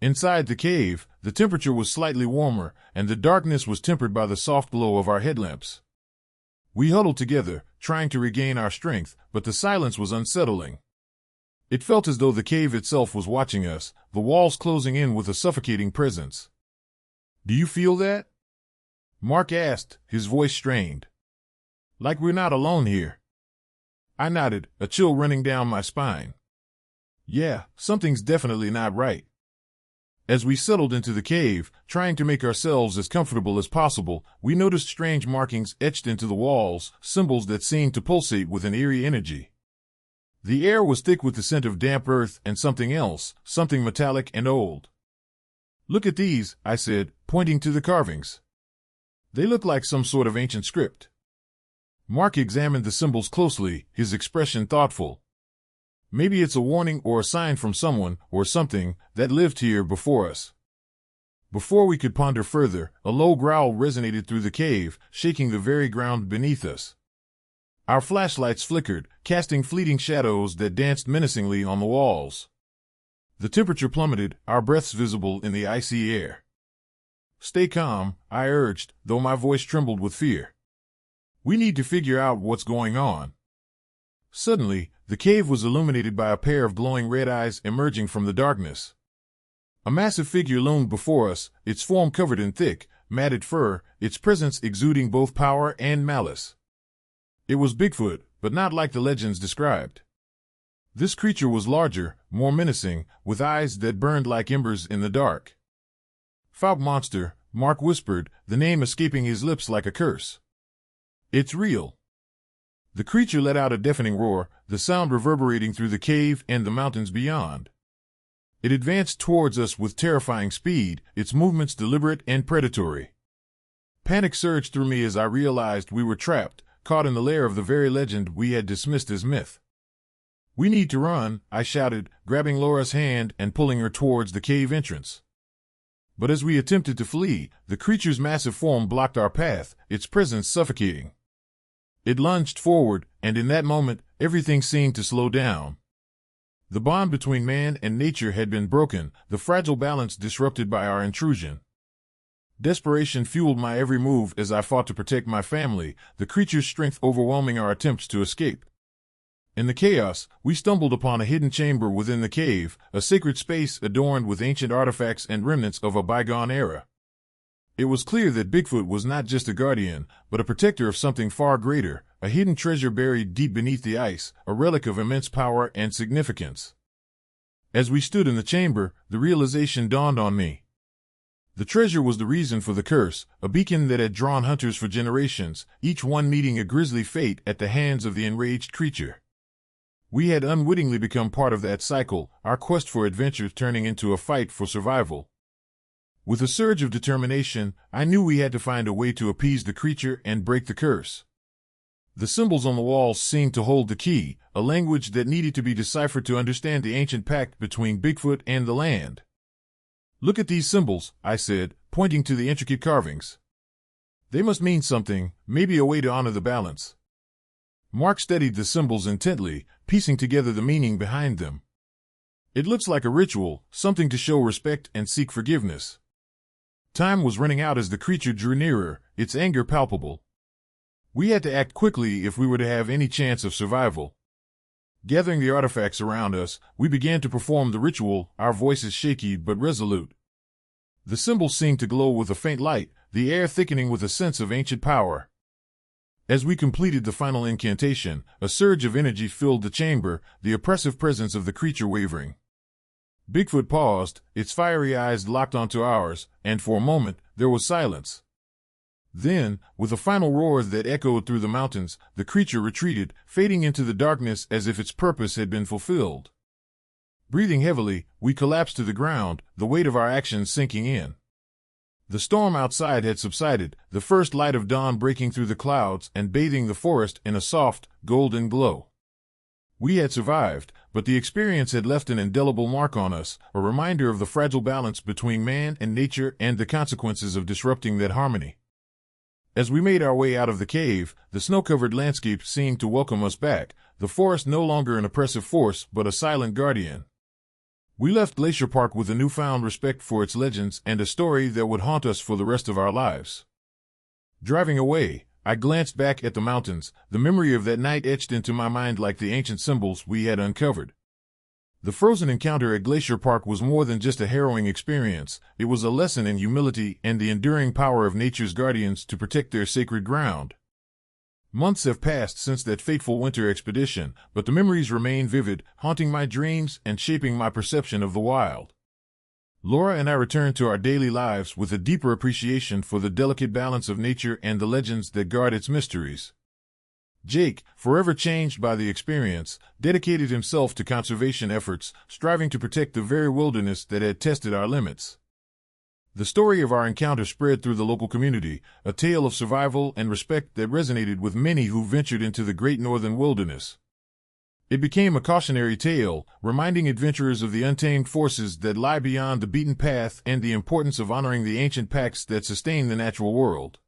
Inside the cave, the temperature was slightly warmer, and the darkness was tempered by the soft glow of our headlamps. We huddled together, trying to regain our strength, but the silence was unsettling. It felt as though the cave itself was watching us, the walls closing in with a suffocating presence. "Do you feel that?" Mark asked, his voice strained. "Like we're not alone here." I nodded, a chill running down my spine. "Yeah, something's definitely not right." As we settled into the cave, trying to make ourselves as comfortable as possible, we noticed strange markings etched into the walls, symbols that seemed to pulsate with an eerie energy. The air was thick with the scent of damp earth and something else, something metallic and old. "Look at these," I said, pointing to the carvings. "They look like some sort of ancient script." Mark examined the symbols closely, his expression thoughtful. "Maybe it's a warning or a sign from someone, or something, that lived here before us." Before we could ponder further, a low growl resonated through the cave, shaking the very ground beneath us. Our flashlights flickered, casting fleeting shadows that danced menacingly on the walls. The temperature plummeted, our breaths visible in the icy air. "Stay calm," I urged, though my voice trembled with fear. "We need to figure out what's going on." Suddenly, the cave was illuminated by a pair of glowing red eyes emerging from the darkness. A massive figure loomed before us, its form covered in thick, matted fur, its presence exuding both power and malice. It was Bigfoot, but not like the legends described. This creature was larger, more menacing, with eyes that burned like embers in the dark. "Foul monster," Mark whispered, the name escaping his lips like a curse. "It's real." The creature let out a deafening roar, the sound reverberating through the cave and the mountains beyond. It advanced towards us with terrifying speed, its movements deliberate and predatory. Panic surged through me as I realized we were trapped, caught in the lair of the very legend we had dismissed as myth. "We need to run," I shouted, grabbing Laura's hand and pulling her towards the cave entrance. But as we attempted to flee, the creature's massive form blocked our path, its presence suffocating. It lunged forward, and in that moment, everything seemed to slow down. The bond between man and nature had been broken, the fragile balance disrupted by our intrusion. Desperation fueled my every move as I fought to protect my family, the creature's strength overwhelming our attempts to escape. In the chaos, we stumbled upon a hidden chamber within the cave, a sacred space adorned with ancient artifacts and remnants of a bygone era. It was clear that Bigfoot was not just a guardian, but a protector of something far greater, a hidden treasure buried deep beneath the ice, a relic of immense power and significance. As we stood in the chamber, the realization dawned on me. The treasure was the reason for the curse, a beacon that had drawn hunters for generations, each one meeting a grisly fate at the hands of the enraged creature. We had unwittingly become part of that cycle, our quest for adventure turning into a fight for survival. With a surge of determination, I knew we had to find a way to appease the creature and break the curse. The symbols on the walls seemed to hold the key, a language that needed to be deciphered to understand the ancient pact between Bigfoot and the land. "Look at these symbols," I said, pointing to the intricate carvings. "They must mean something, maybe a way to honor the balance." Mark studied the symbols intently, piecing together the meaning behind them. "It looks like a ritual, something to show respect and seek forgiveness." Time was running out as the creature drew nearer, its anger palpable. We had to act quickly if we were to have any chance of survival. Gathering the artifacts around us, we began to perform the ritual, our voices shaky but resolute. The symbols seemed to glow with a faint light, the air thickening with a sense of ancient power. As we completed the final incantation, a surge of energy filled the chamber, the oppressive presence of the creature wavering. Bigfoot paused, its fiery eyes locked onto ours, and for a moment, there was silence. Then, with a final roar that echoed through the mountains, the creature retreated, fading into the darkness as if its purpose had been fulfilled. Breathing heavily, we collapsed to the ground, the weight of our actions sinking in. The storm outside had subsided, the first light of dawn breaking through the clouds and bathing the forest in a soft, golden glow. We had survived, but the experience had left an indelible mark on us, a reminder of the fragile balance between man and nature and the consequences of disrupting that harmony. As we made our way out of the cave, the snow-covered landscape seemed to welcome us back, the forest no longer an oppressive force but a silent guardian. We left Glacier Park with a newfound respect for its legends and a story that would haunt us for the rest of our lives. Driving away, I glanced back at the mountains, the memory of that night etched into my mind like the ancient symbols we had uncovered. The frozen encounter at Glacier Park was more than just a harrowing experience, it was a lesson in humility and the enduring power of nature's guardians to protect their sacred ground. Months have passed since that fateful winter expedition, but the memories remain vivid, haunting my dreams and shaping my perception of the wild. Laura and I returned to our daily lives with a deeper appreciation for the delicate balance of nature and the legends that guard its mysteries. Jake, forever changed by the experience, dedicated himself to conservation efforts, striving to protect the very wilderness that had tested our limits. The story of our encounter spread through the local community, a tale of survival and respect that resonated with many who ventured into the great northern wilderness. It became a cautionary tale, reminding adventurers of the untamed forces that lie beyond the beaten path and the importance of honoring the ancient pacts that sustain the natural world.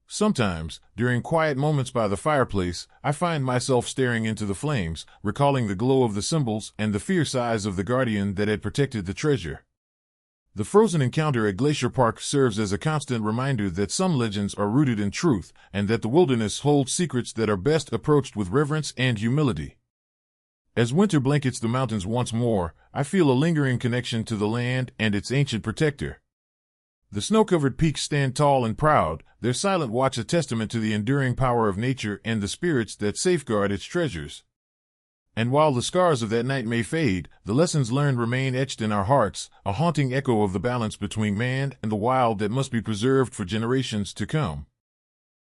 Sometimes, during quiet moments by the fireplace, I find myself staring into the flames, recalling the glow of the symbols and the fierce eyes of the guardian that had protected the treasure. The frozen encounter at Glacier Park serves as a constant reminder that some legends are rooted in truth, and that the wilderness holds secrets that are best approached with reverence and humility. As winter blankets the mountains once more, I feel a lingering connection to the land and its ancient protector. The snow-covered peaks stand tall and proud, their silent watch a testament to the enduring power of nature and the spirits that safeguard its treasures. And while the scars of that night may fade, the lessons learned remain etched in our hearts, a haunting echo of the balance between man and the wild that must be preserved for generations to come.